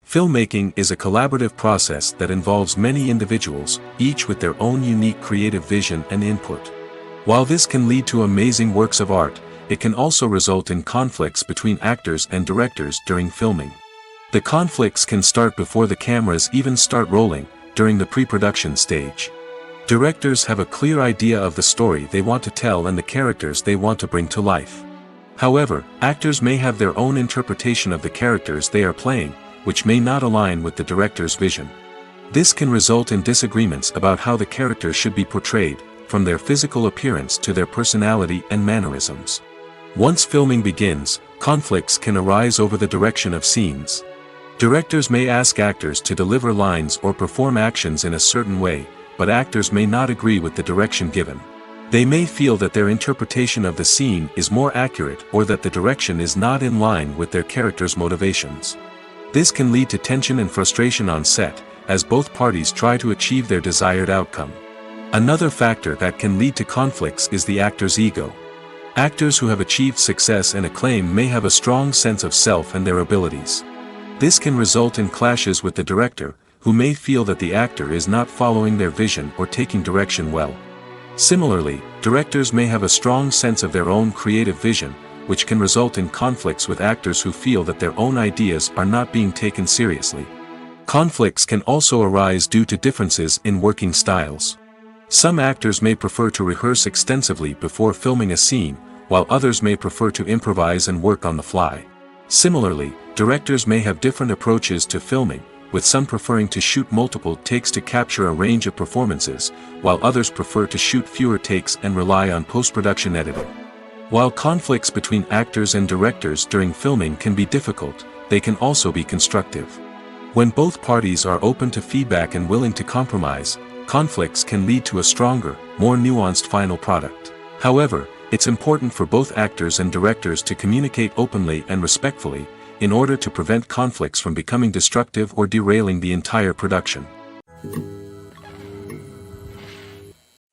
S1: Filmmaking is a collaborative process that involves many individuals, each with their own unique creative vision and input. While this can lead to amazing works of art, it can also result in conflicts between actors and directors during filming. The conflicts can start before the cameras even start rolling, during the pre-production stage. Directors have a clear idea of the story they want to tell and the characters they want to bring to life. However, actors may have their own interpretation of the characters they are playing, which may not align with the director's vision. This can result in disagreements about how the characters should be portrayed, from their physical appearance to their personality and mannerisms. Once filming begins, conflicts can arise over the direction of scenes. Directors may ask actors to deliver lines or perform actions in a certain way, but actors may not agree with the direction given. They may feel that their interpretation of the scene is more accurate or that the direction is not in line with their character's motivations. This can lead to tension and frustration on set, as both parties try to achieve their desired outcome. Another factor that can lead to conflicts is the actor's ego. Actors who have achieved success and acclaim may have a strong sense of self and their abilities. This can result in clashes with the director, who may feel that the actor is not following their vision or taking direction well. Similarly, directors may have a strong sense of their own creative vision, which can result in conflicts with actors who feel that their own ideas are not being taken seriously. Conflicts can also arise due to differences in working styles. Some actors may prefer to rehearse extensively before filming a scene, while others may prefer to improvise and work on the fly. Similarly, directors may have different approaches to filming, with some preferring to shoot multiple takes to capture a range of performances, while others prefer to shoot fewer takes and rely on post-production editing. While conflicts between actors and directors during filming can be difficult, they can also be constructive. When both parties are open to feedback and willing to compromise, conflicts can lead to a stronger, more nuanced final product. However, it's important for both actors and directors to communicate openly and respectfully, in order to prevent conflicts from becoming destructive or derailing the entire production.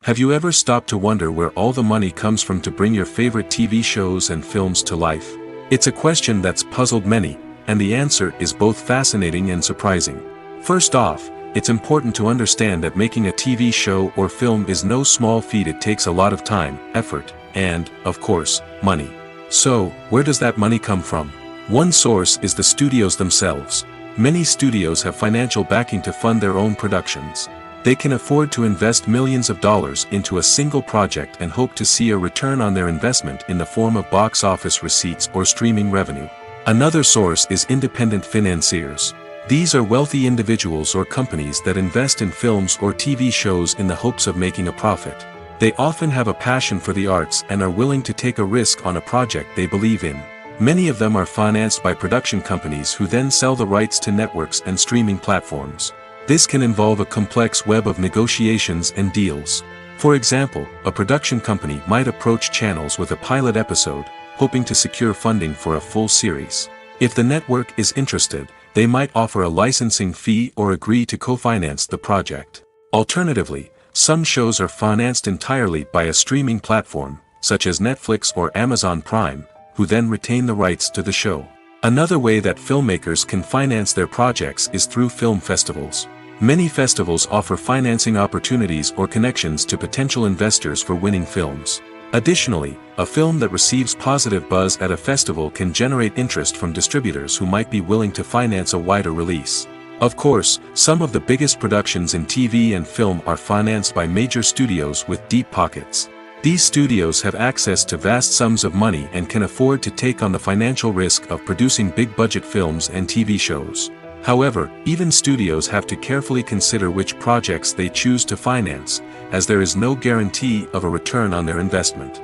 S1: Have you ever stopped to wonder where all the money comes from to bring your favorite TV shows and films to life? It's a question that's puzzled many, and the answer is both fascinating and surprising. First off, it's important to understand that making a TV show or film is no small feat. It takes a lot of time, effort, and, of course, money. So, where does that money come from? One source is the studios themselves. Many studios have financial backing to fund their own productions. They can afford to invest millions of dollars into a single project and hope to see a return on their investment in the form of box office receipts or streaming revenue. Another source is independent financiers. These are wealthy individuals or companies that invest in films or TV shows in the hopes of making a profit. They often have a passion for the arts and are willing to take a risk on a project they believe in. Many of them are financed by production companies who then sell the rights to networks and streaming platforms. This can involve a complex web of negotiations and deals. For example, a production company might approach channels with a pilot episode, hoping to secure funding for a full series. If the network is interested, they might offer a licensing fee or agree to co-finance the project. Alternatively, some shows are financed entirely by a streaming platform, such as Netflix or Amazon Prime, who then retain the rights to the show. Another way that filmmakers can finance their projects is through film festivals. Many festivals offer financing opportunities or connections to potential investors for winning films. Additionally, a film that receives positive buzz at a festival can generate interest from distributors who might be willing to finance a wider release. Of course, some of the biggest productions in TV and film are financed by major studios with deep pockets. These studios have access to vast sums of money and can afford to take on the financial risk of producing big-budget films and TV shows. However, even studios have to carefully consider which projects they choose to finance, as there is no guarantee of a return on their investment.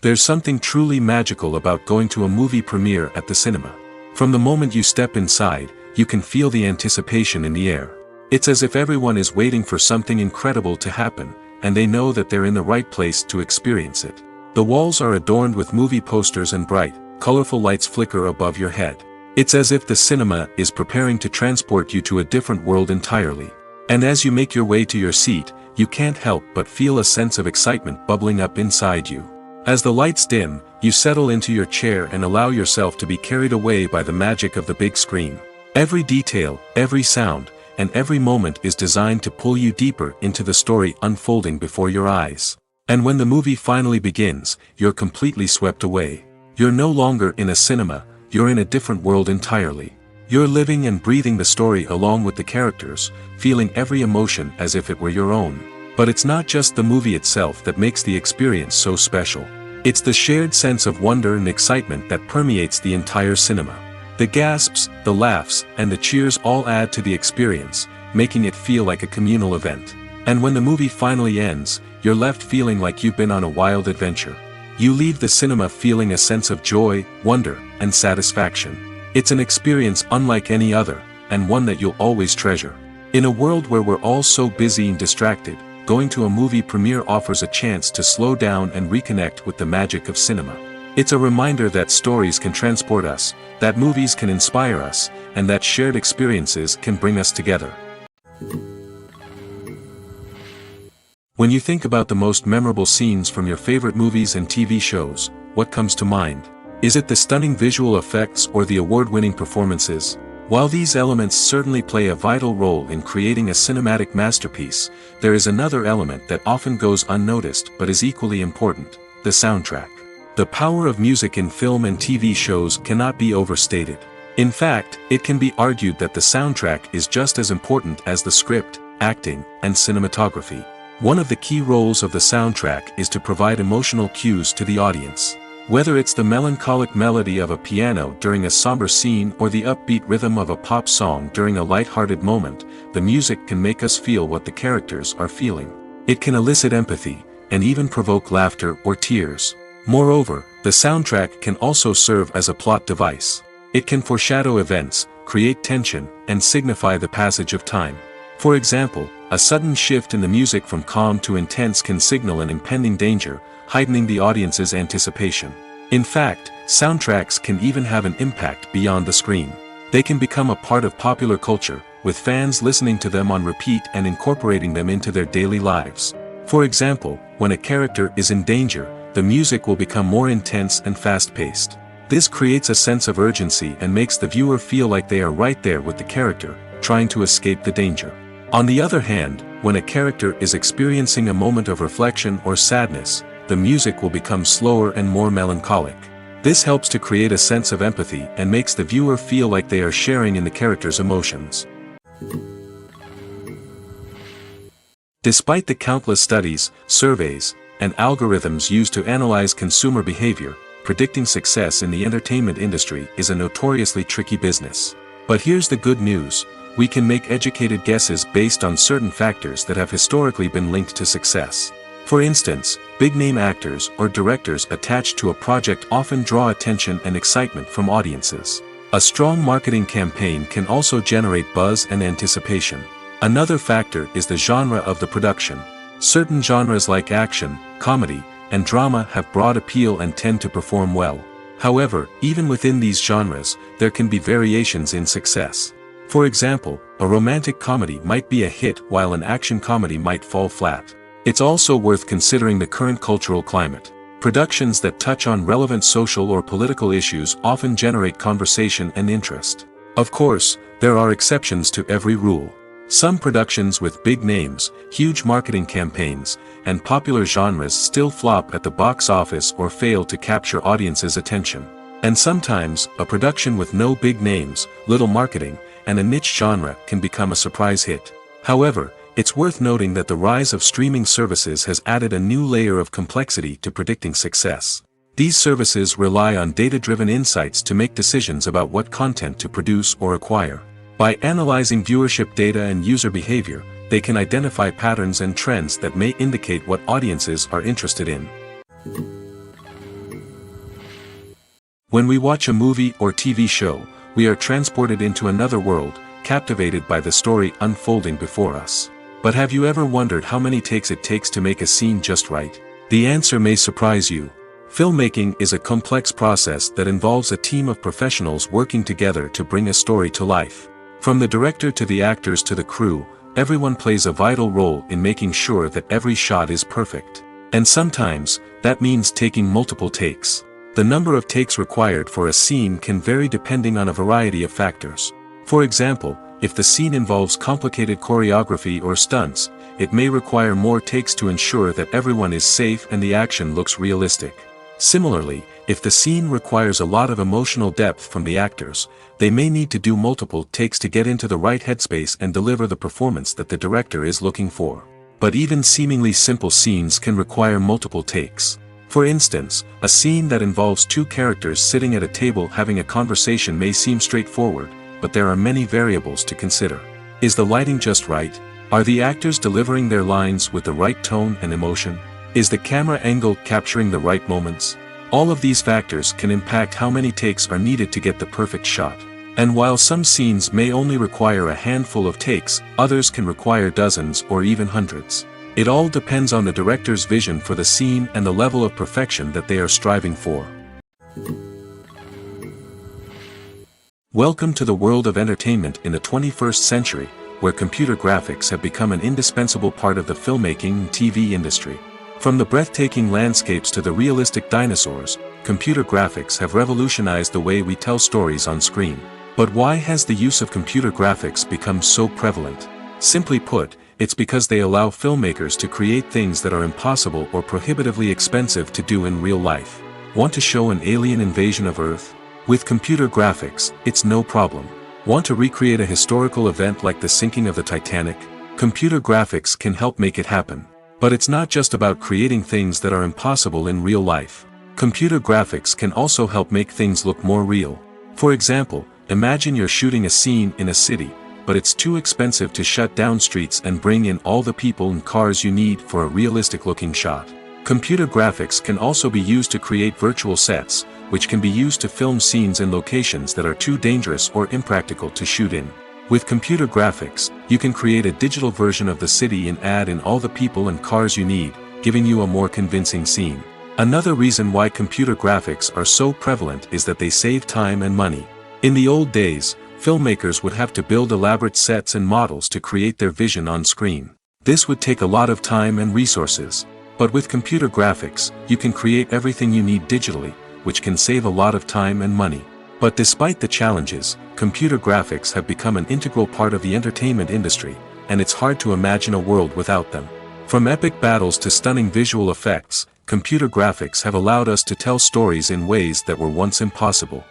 S1: There's something truly magical about going to a movie premiere at the cinema. From the moment you step inside, you can feel the anticipation in the air. It's as if everyone is waiting for something incredible to happen, and they know that they're in the right place to experience it. The walls are adorned with movie posters and bright, colorful lights flicker above your head. It's as if the cinema is preparing to transport you to a different world entirely. And as you make your way to your seat, you can't help but feel a sense of excitement bubbling up inside you. As the lights dim, you settle into your chair and allow yourself to be carried away by the magic of the big screen. Every detail, every sound, and every moment is designed to pull you deeper into the story unfolding before your eyes. And when the movie finally begins, you're completely swept away. You're no longer in a cinema, you're in a different world entirely. You're living and breathing the story along with the characters, feeling every emotion as if it were your own. But it's not just the movie itself that makes the experience so special. It's the shared sense of wonder and excitement that permeates the entire cinema. The gasps, the laughs, and the cheers all add to the experience, making it feel like a communal event. And when the movie finally ends, you're left feeling like you've been on a wild adventure. You leave the cinema feeling a sense of joy, wonder, and satisfaction. It's an experience unlike any other, and one that you'll always treasure. In a world where we're all so busy and distracted, going to a movie premiere offers a chance to slow down and reconnect with the magic of cinema. It's a reminder that stories can transport us, that movies can inspire us, and that shared experiences can bring us together. When you think about the most memorable scenes from your favorite movies and TV shows, what comes to mind? Is it the stunning visual effects or the award-winning performances? While these elements certainly play a vital role in creating a cinematic masterpiece, there is another element that often goes unnoticed but is equally important: the soundtrack. The power of music in film and TV shows cannot be overstated. In fact, it can be argued that the soundtrack is just as important as the script, acting, and cinematography. One of the key roles of the soundtrack is to provide emotional cues to the audience. Whether it's the melancholic melody of a piano during a somber scene or the upbeat rhythm of a pop song during a light-hearted moment, the music can make us feel what the characters are feeling. It can elicit empathy, and even provoke laughter or tears. Moreover, the soundtrack can also serve as a plot device. It can foreshadow events, create tension, and signify the passage of time. For example, a sudden shift in the music from calm to intense can signal an impending danger, heightening the audience's anticipation. In fact, soundtracks can even have an impact beyond the screen. They can become a part of popular culture, with fans listening to them on repeat and incorporating them into their daily lives. For example, when a character is in danger, the music will become more intense and fast-paced. This creates a sense of urgency and makes the viewer feel like they are right there with the character, trying to escape the danger. On the other hand, when a character is experiencing a moment of reflection or sadness, the music will become slower and more melancholic. This helps to create a sense of empathy and makes the viewer feel like they are sharing in the character's emotions. Despite the countless studies, surveys, and algorithms used to analyze consumer behavior, predicting success in the entertainment industry is a notoriously tricky business. But here's the good news: we can make educated guesses based on certain factors that have historically been linked to success. For instance, big-name actors or directors attached to a project often draw attention and excitement from audiences. A strong marketing campaign can also generate buzz and anticipation. Another factor is the genre of the production. Certain genres like action, comedy, and drama have broad appeal and tend to perform well. However, even within these genres, there can be variations in success. For example, a romantic comedy might be a hit while an action comedy might fall flat. It's also worth considering the current cultural climate. Productions that touch on relevant social or political issues often generate conversation and interest. Of course, there are exceptions to every rule. Some productions with big names, huge marketing campaigns, and popular genres still flop at the box office or fail to capture audiences' attention. And sometimes, a production with no big names, little marketing, and a niche genre can become a surprise hit. However, it's worth noting that the rise of streaming services has added a new layer of complexity to predicting success. These services rely on data-driven insights to make decisions about what content to produce or acquire. By analyzing viewership data and user behavior, they can identify patterns and trends that may indicate what audiences are interested in. When we watch a movie or TV show, we are transported into another world, captivated by the story unfolding before us. But have you ever wondered how many takes it takes to make a scene just right? The answer may surprise you. Filmmaking is a complex process that involves a team of professionals working together to bring a story to life. From the director to the actors to the crew, everyone plays a vital role in making sure that every shot is perfect. And sometimes, that means taking multiple takes. The number of takes required for a scene can vary depending on a variety of factors. For example, if the scene involves complicated choreography or stunts, it may require more takes to ensure that everyone is safe and the action looks realistic. Similarly, if the scene requires a lot of emotional depth from the actors, they may need to do multiple takes to get into the right headspace and deliver the performance that the director is looking for. But even seemingly simple scenes can require multiple takes. For instance, a scene that involves two characters sitting at a table having a conversation may seem straightforward, but there are many variables to consider. Is the lighting just right? Are the actors delivering their lines with the right tone and emotion? Is the camera angle capturing the right moments? All of these factors can impact how many takes are needed to get the perfect shot. And while some scenes may only require a handful of takes, others can require dozens or even hundreds. It all depends on the director's vision for the scene and the level of perfection that they are striving for. Welcome to the world of entertainment in the 21st century, where computer graphics have become an indispensable part of the filmmaking and TV industry. From the breathtaking landscapes to the realistic dinosaurs, computer graphics have revolutionized the way we tell stories on screen. But why has the use of computer graphics become so prevalent? Simply put, it's because they allow filmmakers to create things that are impossible or prohibitively expensive to do in real life. Want to show an alien invasion of Earth? With computer graphics, it's no problem. Want to recreate a historical event like the sinking of the Titanic? Computer graphics can help make it happen. But it's not just about creating things that are impossible in real life. Computer graphics can also help make things look more real. For example, imagine you're shooting a scene in a city, but it's too expensive to shut down streets and bring in all the people and cars you need for a realistic-looking shot. Computer graphics can also be used to create virtual sets, which can be used to film scenes in locations that are too dangerous or impractical to shoot in. With computer graphics, you can create a digital version of the city and add in all the people and cars you need, giving you a more convincing scene. Another reason why computer graphics are so prevalent is that they save time and money. In the old days, filmmakers would have to build elaborate sets and models to create their vision on screen. This would take a lot of time and resources. But with computer graphics, you can create everything you need digitally, which can save a lot of time and money. But despite the challenges, computer graphics have become an integral part of the entertainment industry, and it's hard to imagine a world without them. From epic battles to stunning visual effects, computer graphics have allowed us to tell stories in ways that were once impossible.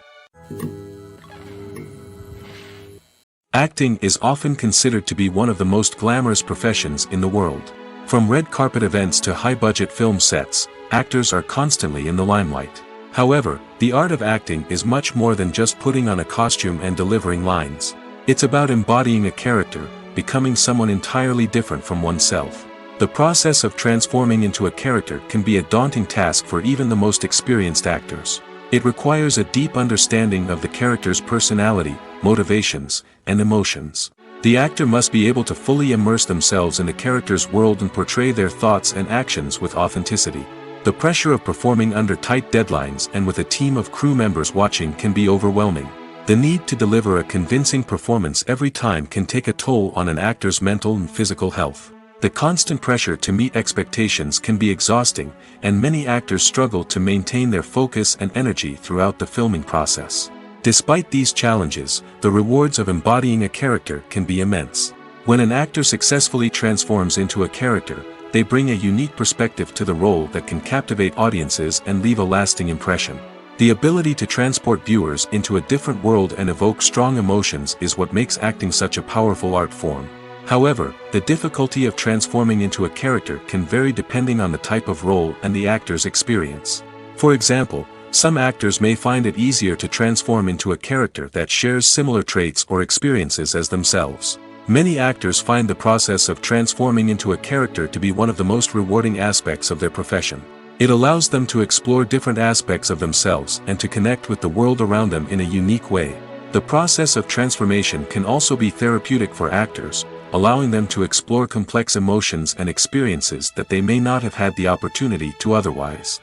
S1: Acting is often considered to be one of the most glamorous professions in the world. From red carpet events to high-budget film sets, actors are constantly in the limelight. However, the art of acting is much more than just putting on a costume and delivering lines. It's about embodying a character, becoming someone entirely different from oneself. The process of transforming into a character can be a daunting task for even the most experienced actors. It requires a deep understanding of the character's personality, motivations, and emotions. The actor must be able to fully immerse themselves in the character's world and portray their thoughts and actions with authenticity. The pressure of performing under tight deadlines and with a team of crew members watching can be overwhelming. The need to deliver a convincing performance every time can take a toll on an actor's mental and physical health. The constant pressure to meet expectations can be exhausting, and many actors struggle to maintain their focus and energy throughout the filming process. Despite these challenges, the rewards of embodying a character can be immense. When an actor successfully transforms into a character, they bring a unique perspective to the role that can captivate audiences and leave a lasting impression. The ability to transport viewers into a different world and evoke strong emotions is what makes acting such a powerful art form. However, the difficulty of transforming into a character can vary depending on the type of role and the actor's experience. For example, some actors may find it easier to transform into a character that shares similar traits or experiences as themselves. Many actors find the process of transforming into a character to be one of the most rewarding aspects of their profession. It allows them to explore different aspects of themselves and to connect with the world around them in a unique way. The process of transformation can also be therapeutic for actors, allowing them to explore complex emotions and experiences that they may not have had the opportunity to otherwise.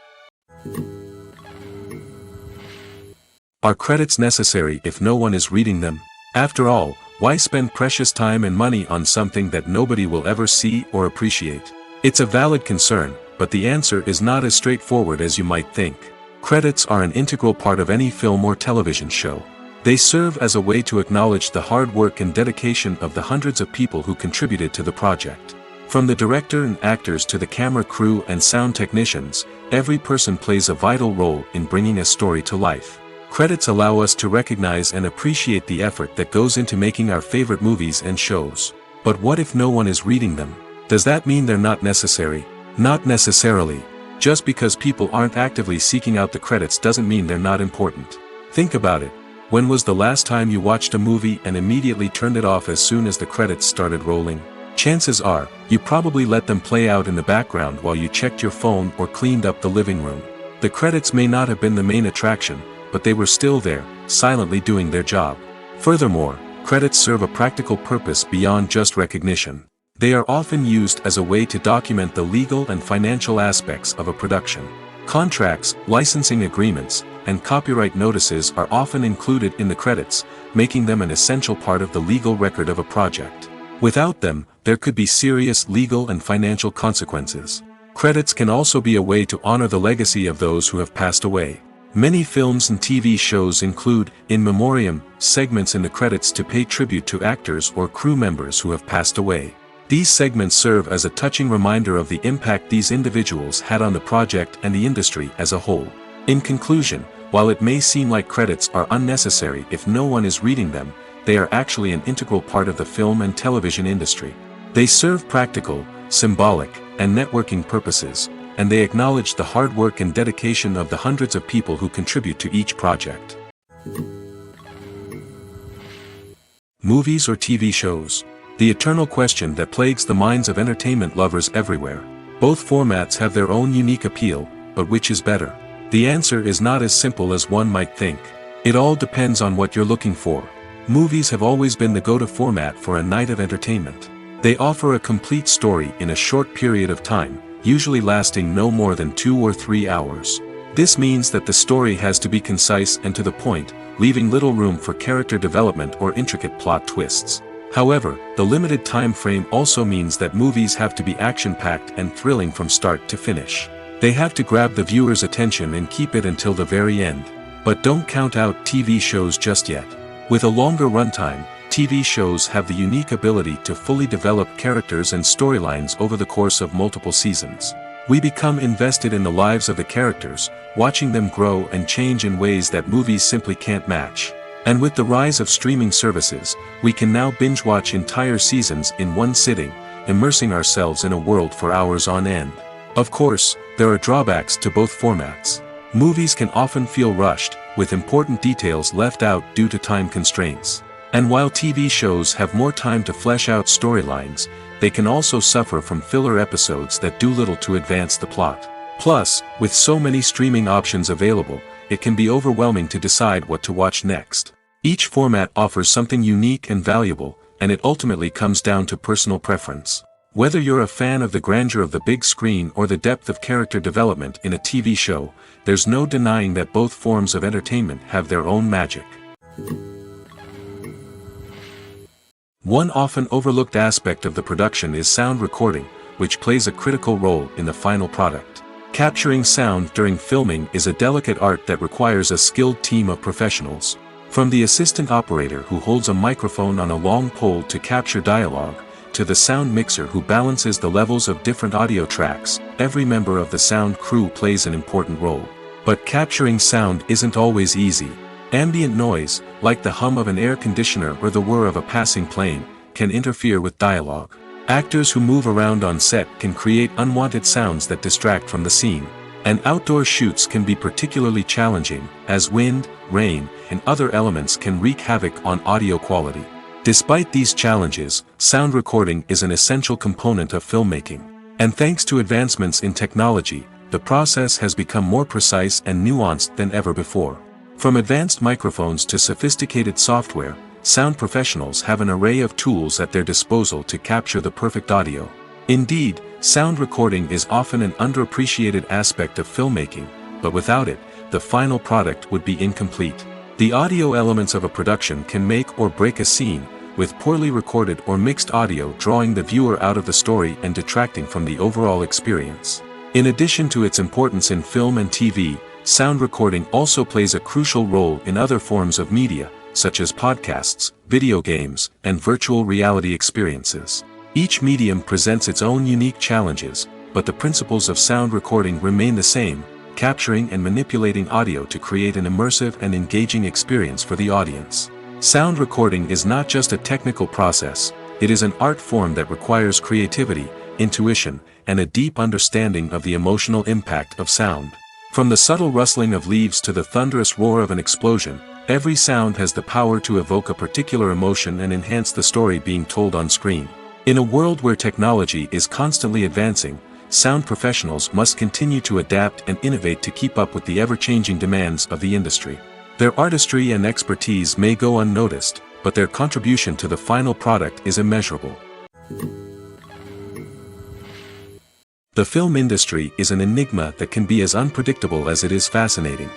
S1: Are credits necessary if no one is reading them? After all, why spend precious time and money on something that nobody will ever see or appreciate? It's a valid concern, but the answer is not as straightforward as you might think. Credits are an integral part of any film or television show. They serve as a way to acknowledge the hard work and dedication of the hundreds of people who contributed to the project. From the director and actors to the camera crew and sound technicians, every person plays a vital role in bringing a story to life. Credits allow us to recognize and appreciate the effort that goes into making our favorite movies and shows. But what if no one is reading them? Does that mean they're not necessary? Not necessarily. Just because people aren't actively seeking out the credits doesn't mean they're not important. Think about it. When was the last time you watched a movie and immediately turned it off as soon as the credits started rolling? Chances are, you probably let them play out in the background while you checked your phone or cleaned up the living room. The credits may not have been the main attraction, but they were still there, silently doing their job. Furthermore, credits serve a practical purpose beyond just recognition. They are often used as a way to document the legal and financial aspects of a production. Contracts, licensing agreements, and copyright notices are often included in the credits, making them an essential part of the legal record of a project. Without them, there could be serious legal and financial consequences. Credits can also be a way to honor the legacy of those who have passed away. Many films and TV shows include, in memoriam, segments in the credits to pay tribute to actors or crew members who have passed away. These segments serve as a touching reminder of the impact these individuals had on the project and the industry as a whole. In conclusion, while it may seem like credits are unnecessary if no one is reading them, they are actually an integral part of the film and television industry. They serve practical, symbolic, and networking purposes, and they acknowledge the hard work and dedication of the hundreds of people who contribute to each project. Movies or TV shows? The eternal question that plagues the minds of entertainment lovers everywhere. Both formats have their own unique appeal, but which is better? The answer is not as simple as one might think. It all depends on what you're looking for. Movies have always been the go-to format for a night of entertainment. They offer a complete story in a short period of time, usually lasting no more than 2 or 3 hours. This means that the story has to be concise and to the point, leaving little room for character development or intricate plot twists. However, the limited time frame also means that movies have to be action-packed and thrilling from start to finish. They have to grab the viewer's attention and keep it until the very end. But don't count out TV shows just yet. With a longer runtime, TV shows have the unique ability to fully develop characters and storylines over the course of multiple seasons. We become invested in the lives of the characters, watching them grow and change in ways that movies simply can't match. And with the rise of streaming services, we can now binge-watch entire seasons in one sitting, immersing ourselves in a world for hours on end. Of course, there are drawbacks to both formats. Movies can often feel rushed, with important details left out due to time constraints. And while TV shows have more time to flesh out storylines, they can also suffer from filler episodes that do little to advance the plot. Plus, with so many streaming options available, it can be overwhelming to decide what to watch next. Each format offers something unique and valuable, and it ultimately comes down to personal preference. Whether you're a fan of the grandeur of the big screen or the depth of character development in a TV show, there's no denying that both forms of entertainment have their own magic. One often overlooked aspect of the production is sound recording, which plays a critical role in the final product. Capturing sound during filming is a delicate art that requires a skilled team of professionals. From the assistant operator who holds a microphone on a long pole to capture dialogue, to the sound mixer who balances the levels of different audio tracks, every member of the sound crew plays an important role. But capturing sound isn't always easy. Ambient noise, like the hum of an air conditioner or the whir of a passing plane, can interfere with dialogue. Actors who move around on set can create unwanted sounds that distract from the scene. And outdoor shoots can be particularly challenging, as wind, rain, and other elements can wreak havoc on audio quality. Despite these challenges, sound recording is an essential component of filmmaking. And thanks to advancements in technology, the process has become more precise and nuanced than ever before. From advanced microphones to sophisticated software, sound professionals have an array of tools at their disposal to capture the perfect audio. Indeed, sound recording is often an underappreciated aspect of filmmaking, but without it, the final product would be incomplete. The audio elements of a production can make or break a scene, with poorly recorded or mixed audio drawing the viewer out of the story and detracting from the overall experience. In addition to its importance in film and TV, sound recording also plays a crucial role in other forms of media, such as podcasts, video games, and virtual reality experiences. Each medium presents its own unique challenges, but the principles of sound recording remain the same, capturing and manipulating audio to create an immersive and engaging experience for the audience. Sound recording is not just a technical process, it is an art form that requires creativity, intuition, and a deep understanding of the emotional impact of sound. From the subtle rustling of leaves to the thunderous roar of an explosion, every sound has the power to evoke a particular emotion and enhance the story being told on screen. In a world where technology is constantly advancing, sound professionals must continue to adapt and innovate to keep up with the ever-changing demands of the industry. Their artistry and expertise may go unnoticed, but their contribution to the final product is immeasurable. The film industry is an enigma that can be as unpredictable as it is fascinating.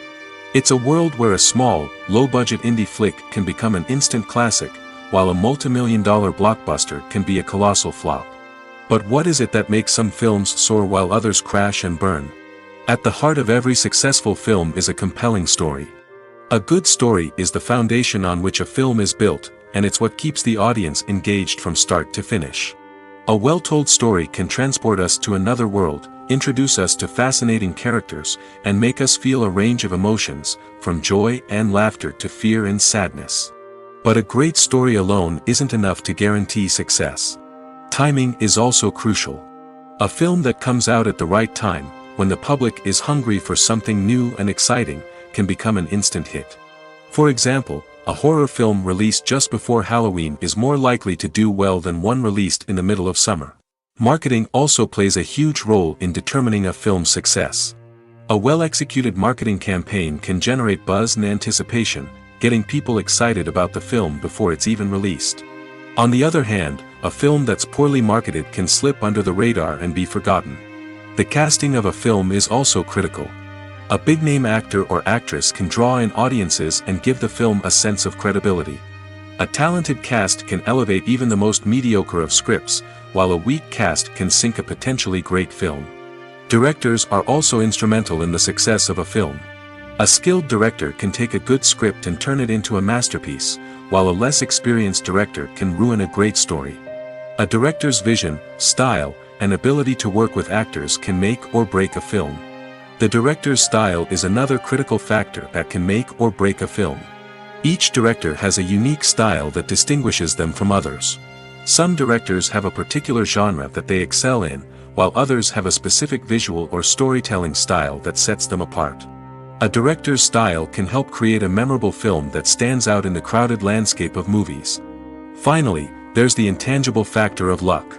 S1: It's a world where a small, low-budget indie flick can become an instant classic, while a multi-million-dollar blockbuster can be a colossal flop. But what is it that makes some films soar while others crash and burn? At the heart of every successful film is a compelling story. A good story is the foundation on which a film is built, and it's what keeps the audience engaged from start to finish. A well-told story can transport us to another world, introduce us to fascinating characters, and make us feel a range of emotions, from joy and laughter to fear and sadness. But a great story alone isn't enough to guarantee success. Timing is also crucial. A film that comes out at the right time, when the public is hungry for something new and exciting, can become an instant hit. For example, a horror film released just before Halloween is more likely to do well than one released in the middle of summer. Marketing also plays a huge role in determining a film's success. A well-executed marketing campaign can generate buzz and anticipation, getting people excited about the film before it's even released. On the other hand, a film that's poorly marketed can slip under the radar and be forgotten. The casting of a film is also critical. A big-name actor or actress can draw in audiences and give the film a sense of credibility. A talented cast can elevate even the most mediocre of scripts, while a weak cast can sink a potentially great film. Directors are also instrumental in the success of a film. A skilled director can take a good script and turn it into a masterpiece, while a less experienced director can ruin a great story. A director's vision, style, and ability to work with actors can make or break a film. The director's style is another critical factor that can make or break a film. Each director has a unique style that distinguishes them from others. Some directors have a particular genre that they excel in, while others have a specific visual or storytelling style that sets them apart. A director's style can help create a memorable film that stands out in the crowded landscape of movies. Finally, there's the intangible factor of luck.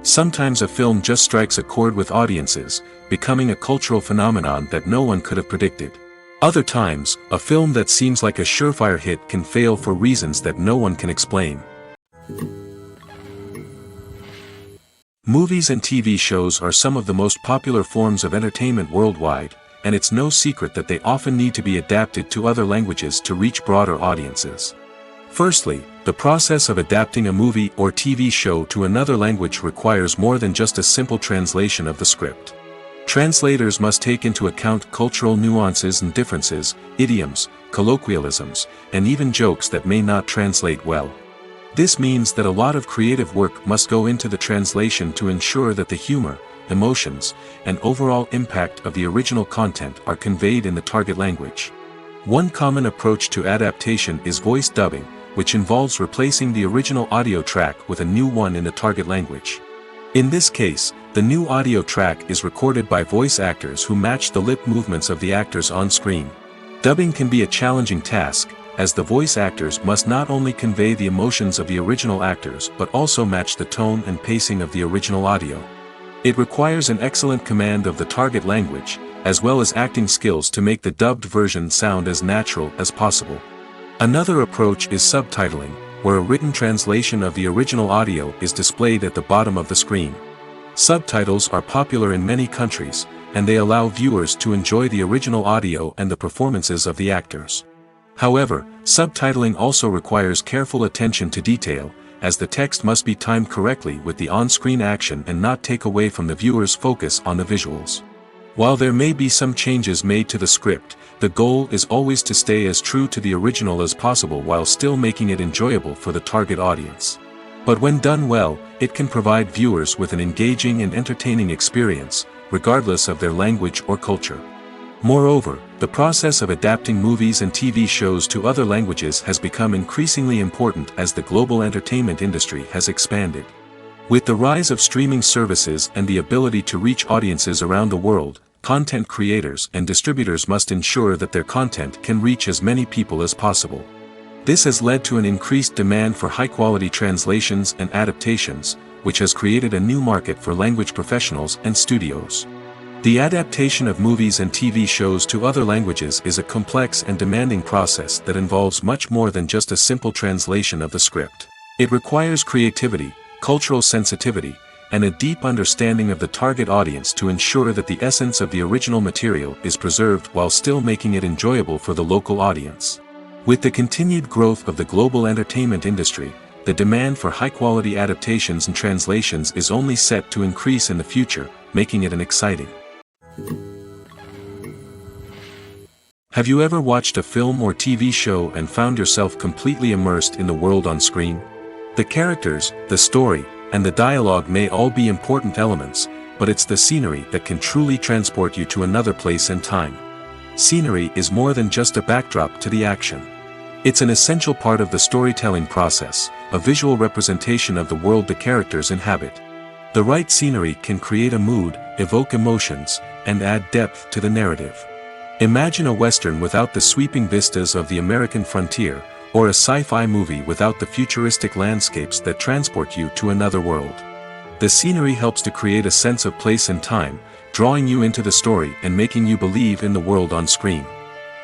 S1: Sometimes a film just strikes a chord with audiences, becoming a cultural phenomenon that no one could have predicted. Other times, a film that seems like a surefire hit can fail for reasons that no one can explain. Movies and TV shows are some of the most popular forms of entertainment worldwide, and it's no secret that they often need to be adapted to other languages to reach broader audiences. Firstly, the process of adapting a movie or TV show to another language requires more than just a simple translation of the script. Translators must take into account cultural nuances and differences, idioms, colloquialisms, and even jokes that may not translate well. This means that a lot of creative work must go into the translation to ensure that the humor, emotions, and overall impact of the original content are conveyed in the target language. One common approach to adaptation is voice dubbing, which involves replacing the original audio track with a new one in the target language. In this case, the new audio track is recorded by voice actors who match the lip movements of the actors on screen. Dubbing can be a challenging task, as the voice actors must not only convey the emotions of the original actors but also match the tone and pacing of the original audio. It requires an excellent command of the target language, as well as acting skills to make the dubbed version sound as natural as possible. Another approach is subtitling, where a written translation of the original audio is displayed at the bottom of the screen. Subtitles are popular in many countries, and they allow viewers to enjoy the original audio and the performances of the actors. However, subtitling also requires careful attention to detail, as the text must be timed correctly with the on-screen action and not take away from the viewer's focus on the visuals. While there may be some changes made to the script, the goal is always to stay as true to the original as possible while still making it enjoyable for the target audience. But when done well, it can provide viewers with an engaging and entertaining experience, regardless of their language or culture. Moreover, the process of adapting movies and TV shows to other languages has become increasingly important as the global entertainment industry has expanded. With the rise of streaming services and the ability to reach audiences around the world, content creators and distributors must ensure that their content can reach as many people as possible. This has led to an increased demand for high-quality translations and adaptations, which has created a new market for language professionals and studios. The adaptation of movies and TV shows to other languages is a complex and demanding process that involves much more than just a simple translation of the script. It requires creativity, cultural sensitivity, and a deep understanding of the target audience to ensure that the essence of the original material is preserved while still making it enjoyable for the local audience. With the continued growth of the global entertainment industry, the demand for high-quality adaptations and translations is only set to increase in the future, making it an exciting. Have you ever watched a film or TV show and found yourself completely immersed in the world on screen? The characters, the story, and the dialogue may all be important elements, but it's the scenery that can truly transport you to another place and time. Scenery is more than just a backdrop to the action. It's an essential part of the storytelling process, a visual representation of the world the characters inhabit. The right scenery can create a mood, evoke emotions, and add depth to the narrative. Imagine a Western without the sweeping vistas of the American frontier, or a sci-fi movie without the futuristic landscapes that transport you to another world. The scenery helps to create a sense of place and time, drawing you into the story and making you believe in the world on screen.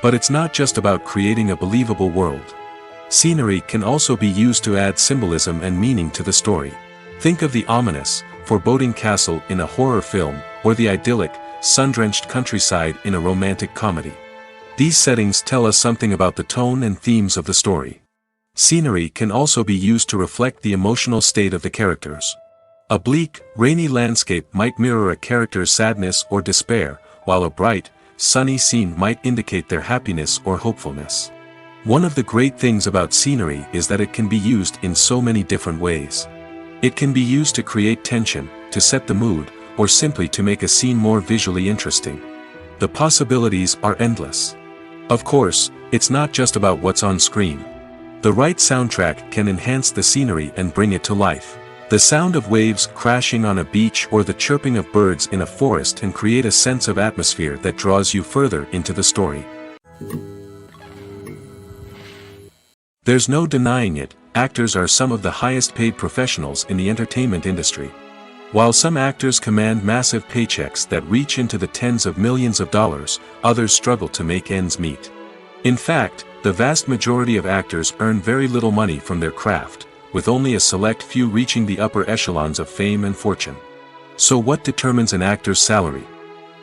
S1: But it's not just about creating a believable world. Scenery can also be used to add symbolism and meaning to the story. Think of the ominous, foreboding castle in a horror film, or the idyllic, sun-drenched countryside in a romantic comedy. These settings tell us something about the tone and themes of the story. Scenery can also be used to reflect the emotional state of the characters. A bleak, rainy landscape might mirror a character's sadness or despair, while a bright, sunny scene might indicate their happiness or hopefulness. One of the great things about scenery is that it can be used in so many different ways. It can be used to create tension, to set the mood, or simply to make a scene more visually interesting. The possibilities are endless. Of course, it's not just about what's on screen. The right soundtrack can enhance the scenery and bring it to life. The sound of waves crashing on a beach or the chirping of birds in a forest can create a sense of atmosphere that draws you further into the story. There's no denying it, actors are some of the highest paid professionals in the entertainment industry. While some actors command massive paychecks that reach into the tens of millions of dollars, others struggle to make ends meet. In fact, the vast majority of actors earn very little money from their craft, with only a select few reaching the upper echelons of fame and fortune. So what determines an actor's salary?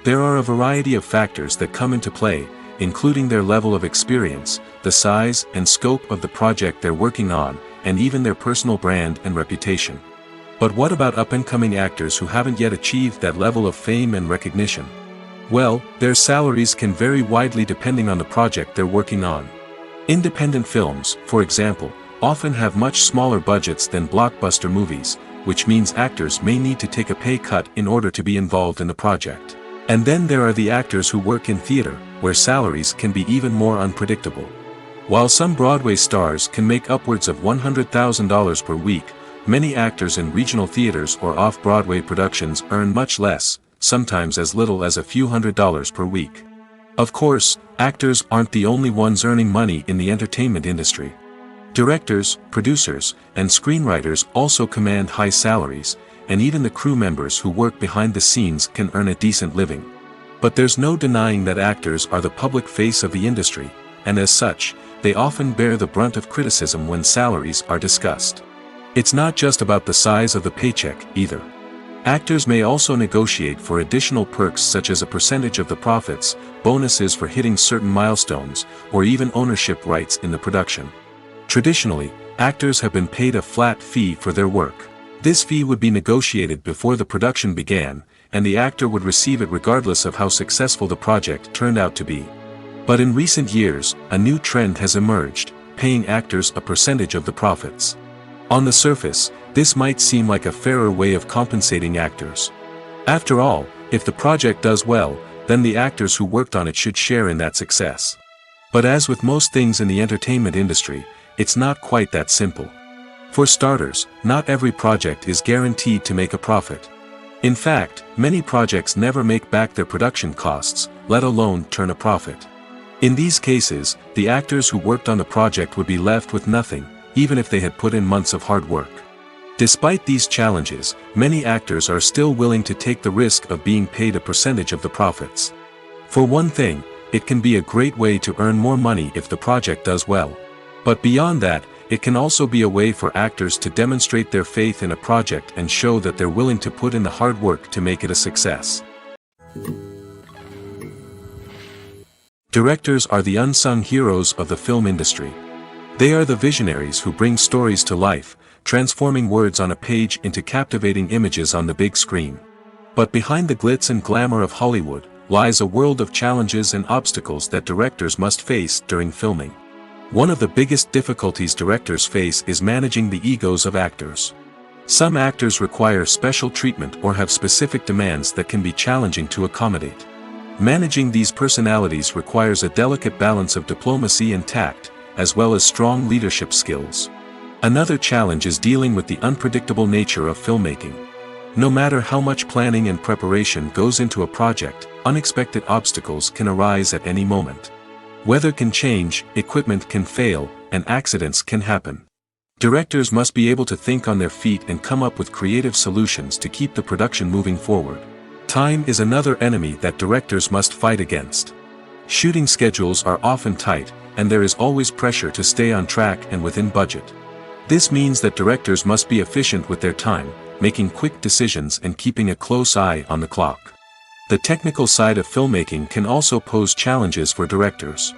S1: There are a variety of factors that come into play, including their level of experience, the size and scope of the project they're working on, and even their personal brand and reputation. But what about up-and-coming actors who haven't yet achieved that level of fame and recognition? Well, their salaries can vary widely depending on the project they're working on. Independent films, for example, often have much smaller budgets than blockbuster movies, which means actors may need to take a pay cut in order to be involved in the project. And then there are the actors who work in theater, where salaries can be even more unpredictable. While some Broadway stars can make upwards of $100,000 per week, many actors in regional theaters or off-Broadway productions earn much less, sometimes as little as a few $100s per week. Of course, actors aren't the only ones earning money in the entertainment industry. Directors, producers, and screenwriters also command high salaries, and even the crew members who work behind the scenes can earn a decent living. But there's no denying that actors are the public face of the industry, and as such, they often bear the brunt of criticism when salaries are discussed. It's not just about the size of the paycheck, either. Actors may also negotiate for additional perks such as a percentage of the profits, bonuses for hitting certain milestones, or even ownership rights in the production. Traditionally, actors have been paid a flat fee for their work. This fee would be negotiated before the production began, and the actor would receive it regardless of how successful the project turned out to be. But in recent years, a new trend has emerged, paying actors a percentage of the profits. On the surface, this might seem like a fairer way of compensating actors. After all, if the project does well, then the actors who worked on it should share in that success. But as with most things in the entertainment industry, it's not quite that simple. For starters, not every project is guaranteed to make a profit. In fact, many projects never make back their production costs, let alone turn a profit. In these cases, the actors who worked on the project would be left with nothing, even if they had put in months of hard work. Despite these challenges, many actors are still willing to take the risk of being paid a percentage of the profits. For one thing, it can be a great way to earn more money if the project does well. But beyond that, it can also be a way for actors to demonstrate their faith in a project and show that they're willing to put in the hard work to make it a success. Directors are the unsung heroes of the film industry. They are the visionaries who bring stories to life, transforming words on a page into captivating images on the big screen. But behind the glitz and glamour of Hollywood, lies a world of challenges and obstacles that directors must face during filming. One of the biggest difficulties directors face is managing the egos of actors. Some actors require special treatment or have specific demands that can be challenging to accommodate. Managing these personalities requires a delicate balance of diplomacy and tact, as well as strong leadership skills. Another challenge is dealing with the unpredictable nature of filmmaking. No matter how much planning and preparation goes into a project, unexpected obstacles can arise at any moment. Weather can change, equipment can fail, and accidents can happen. Directors must be able to think on their feet and come up with creative solutions to keep the production moving forward. Time is another enemy that directors must fight against. Shooting schedules are often tight, and there is always pressure to stay on track and within budget. This means that directors must be efficient with their time, making quick decisions and keeping a close eye on the clock. The technical side of filmmaking can also pose challenges for directors.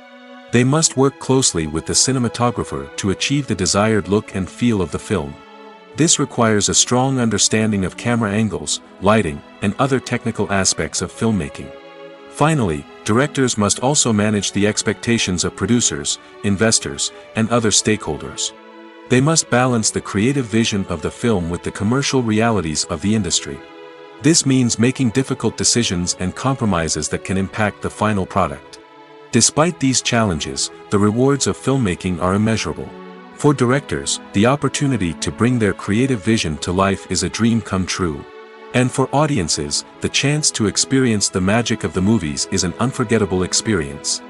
S1: They must work closely with the cinematographer to achieve the desired look and feel of the film. This requires a strong understanding of camera angles, lighting, and other technical aspects of filmmaking. Finally, directors must also manage the expectations of producers, investors, and other stakeholders. They must balance the creative vision of the film with the commercial realities of the industry. This means making difficult decisions and compromises that can impact the final product. Despite these challenges, the rewards of filmmaking are immeasurable. For directors, the opportunity to bring their creative vision to life is a dream come true. And for audiences, the chance to experience the magic of the movies is an unforgettable experience.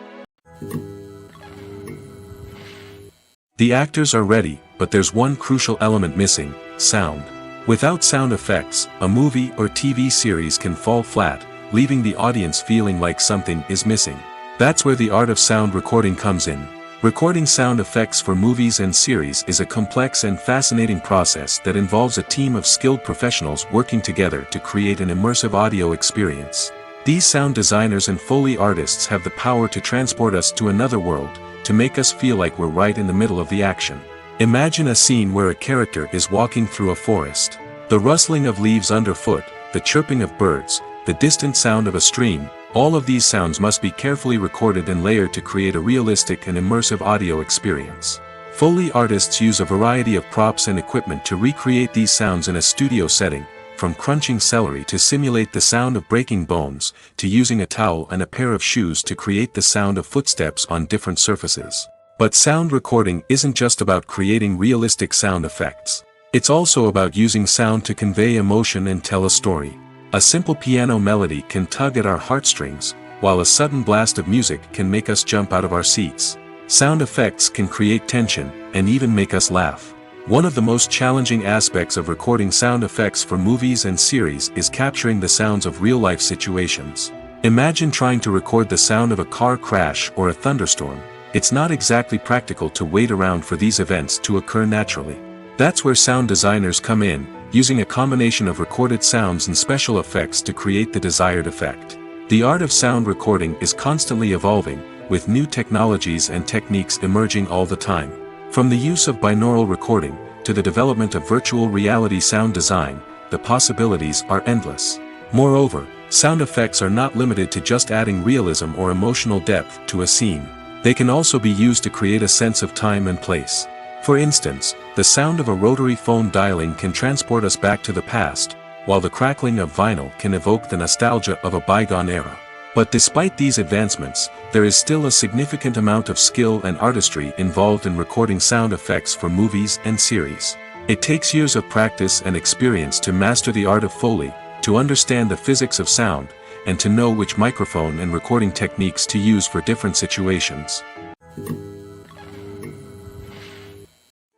S1: The actors are ready, but there's one crucial element missing: sound. Without sound effects, a movie or TV series can fall flat, leaving the audience feeling like something is missing. That's where the art of sound recording comes in. Recording sound effects for movies and series is a complex and fascinating process that involves a team of skilled professionals working together to create an immersive audio experience. These sound designers and Foley artists have the power to transport us to another world, to make us feel like we're right in the middle of the action. Imagine a scene where a character is walking through a forest. The rustling of leaves underfoot, the chirping of birds, the distant sound of a stream, all of these sounds must be carefully recorded and layered to create a realistic and immersive audio experience. Foley artists use a variety of props and equipment to recreate these sounds in a studio setting, from crunching celery to simulate the sound of breaking bones, to using a towel and a pair of shoes to create the sound of footsteps on different surfaces. But sound recording isn't just about creating realistic sound effects. It's also about using sound to convey emotion and tell a story. A simple piano melody can tug at our heartstrings, while a sudden blast of music can make us jump out of our seats. Sound effects can create tension, and even make us laugh. One of the most challenging aspects of recording sound effects for movies and series is capturing the sounds of real-life situations. Imagine trying to record the sound of a car crash or a thunderstorm. It's not exactly practical to wait around for these events to occur naturally. That's where sound designers come in, using a combination of recorded sounds and special effects to create the desired effect. The art of sound recording is constantly evolving, with new technologies and techniques emerging all the time. From the use of binaural recording, to the development of virtual reality sound design, the possibilities are endless. Moreover, sound effects are not limited to just adding realism or emotional depth to a scene. They can also be used to create a sense of time and place. For instance, the sound of a rotary phone dialing can transport us back to the past, while the crackling of vinyl can evoke the nostalgia of a bygone era. But despite these advancements, there is still a significant amount of skill and artistry involved in recording sound effects for movies and series. It takes years of practice and experience to master the art of Foley, to understand the physics of sound, and to know which microphone and recording techniques to use for different situations.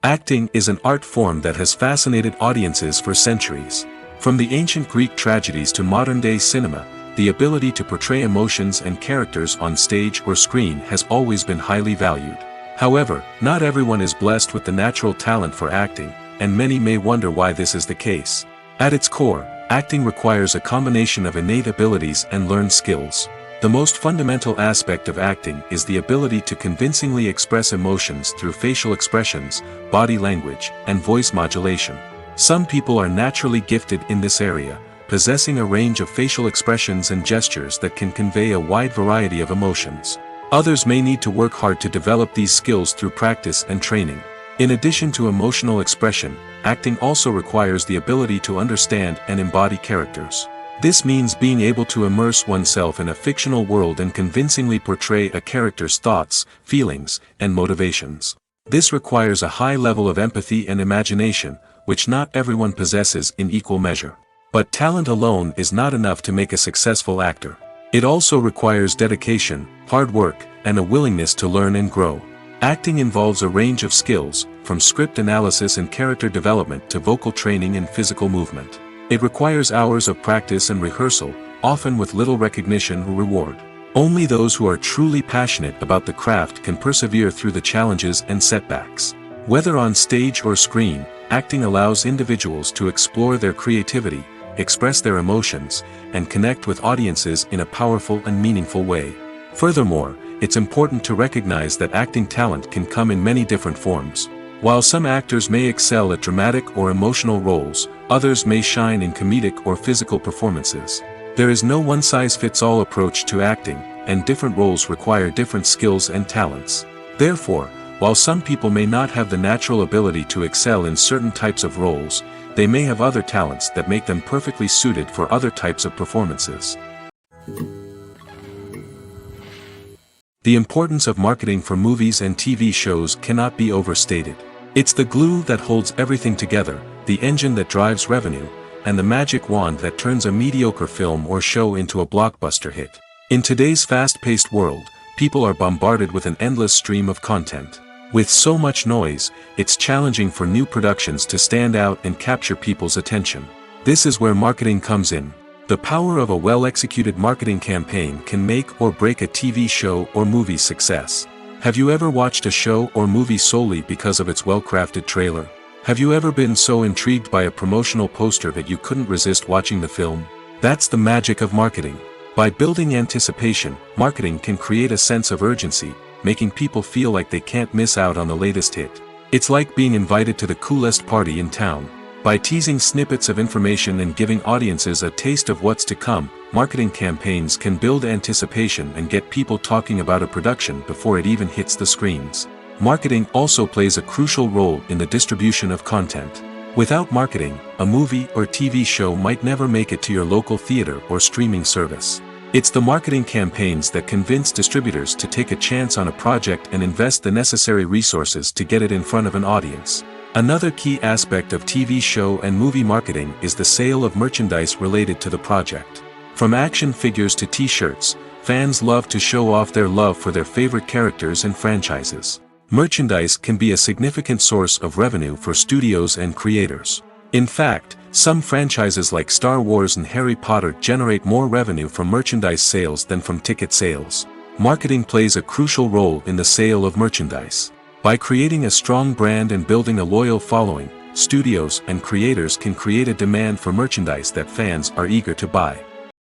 S1: Acting is an art form that has fascinated audiences for centuries. From the ancient Greek tragedies to modern-day cinema, the ability to portray emotions and characters on stage or screen has always been highly valued. However, not everyone is blessed with the natural talent for acting, and many may wonder why this is the case. At its core, acting requires a combination of innate abilities and learned skills. The most fundamental aspect of acting is the ability to convincingly express emotions through facial expressions, body language, and voice modulation. Some people are naturally gifted in this area, possessing a range of facial expressions and gestures that can convey a wide variety of emotions. Others may need to work hard to develop these skills through practice and training. In addition to emotional expression, acting also requires the ability to understand and embody characters. This means being able to immerse oneself in a fictional world and convincingly portray a character's thoughts, feelings, and motivations. This requires a high level of empathy and imagination, which not everyone possesses in equal measure. But talent alone is not enough to make a successful actor. It also requires dedication, hard work, and a willingness to learn and grow. Acting involves a range of skills, from script analysis and character development to vocal training and physical movement. It requires hours of practice and rehearsal, often with little recognition or reward. Only those who are truly passionate about the craft can persevere through the challenges and setbacks. Whether on stage or screen, acting allows individuals to explore their creativity, express their emotions, and connect with audiences in a powerful and meaningful way. Furthermore, it's important to recognize that acting talent can come in many different forms. While some actors may excel at dramatic or emotional roles, others may shine in comedic or physical performances. There is no one-size-fits-all approach to acting, and different roles require different skills and talents. Therefore, while some people may not have the natural ability to excel in certain types of roles, they may have other talents that make them perfectly suited for other types of performances. The importance of marketing for movies and TV shows cannot be overstated. It's the glue that holds everything together, the engine that drives revenue, and the magic wand that turns a mediocre film or show into a blockbuster hit. In today's fast-paced world, people are bombarded with an endless stream of content. With so much noise, it's challenging for new productions to stand out and capture people's attention. This is where marketing comes in. The power of a well-executed marketing campaign can make or break a TV show or movie's success. Have you ever watched a show or movie solely because of its well-crafted trailer? Have you ever been so intrigued by a promotional poster that you couldn't resist watching the film? That's the magic of marketing. By building anticipation, marketing can create a sense of urgency, making people feel like they can't miss out on the latest hit. It's like being invited to the coolest party in town. By teasing snippets of information and giving audiences a taste of what's to come, marketing campaigns can build anticipation and get people talking about a production before it even hits the screens. Marketing also plays a crucial role in the distribution of content. Without marketing, a movie or TV show might never make it to your local theater or streaming service. It's the marketing campaigns that convince distributors to take a chance on a project and invest the necessary resources to get it in front of an audience. Another key aspect of TV show and movie marketing is the sale of merchandise related to the project. From action figures to t-shirts, fans love to show off their love for their favorite characters and franchises. Merchandise can be a significant source of revenue for studios and creators. In fact, some franchises like Star Wars and Harry Potter generate more revenue from merchandise sales than from ticket sales. Marketing plays a crucial role in the sale of merchandise. By creating a strong brand and building a loyal following, studios and creators can create a demand for merchandise that fans are eager to buy.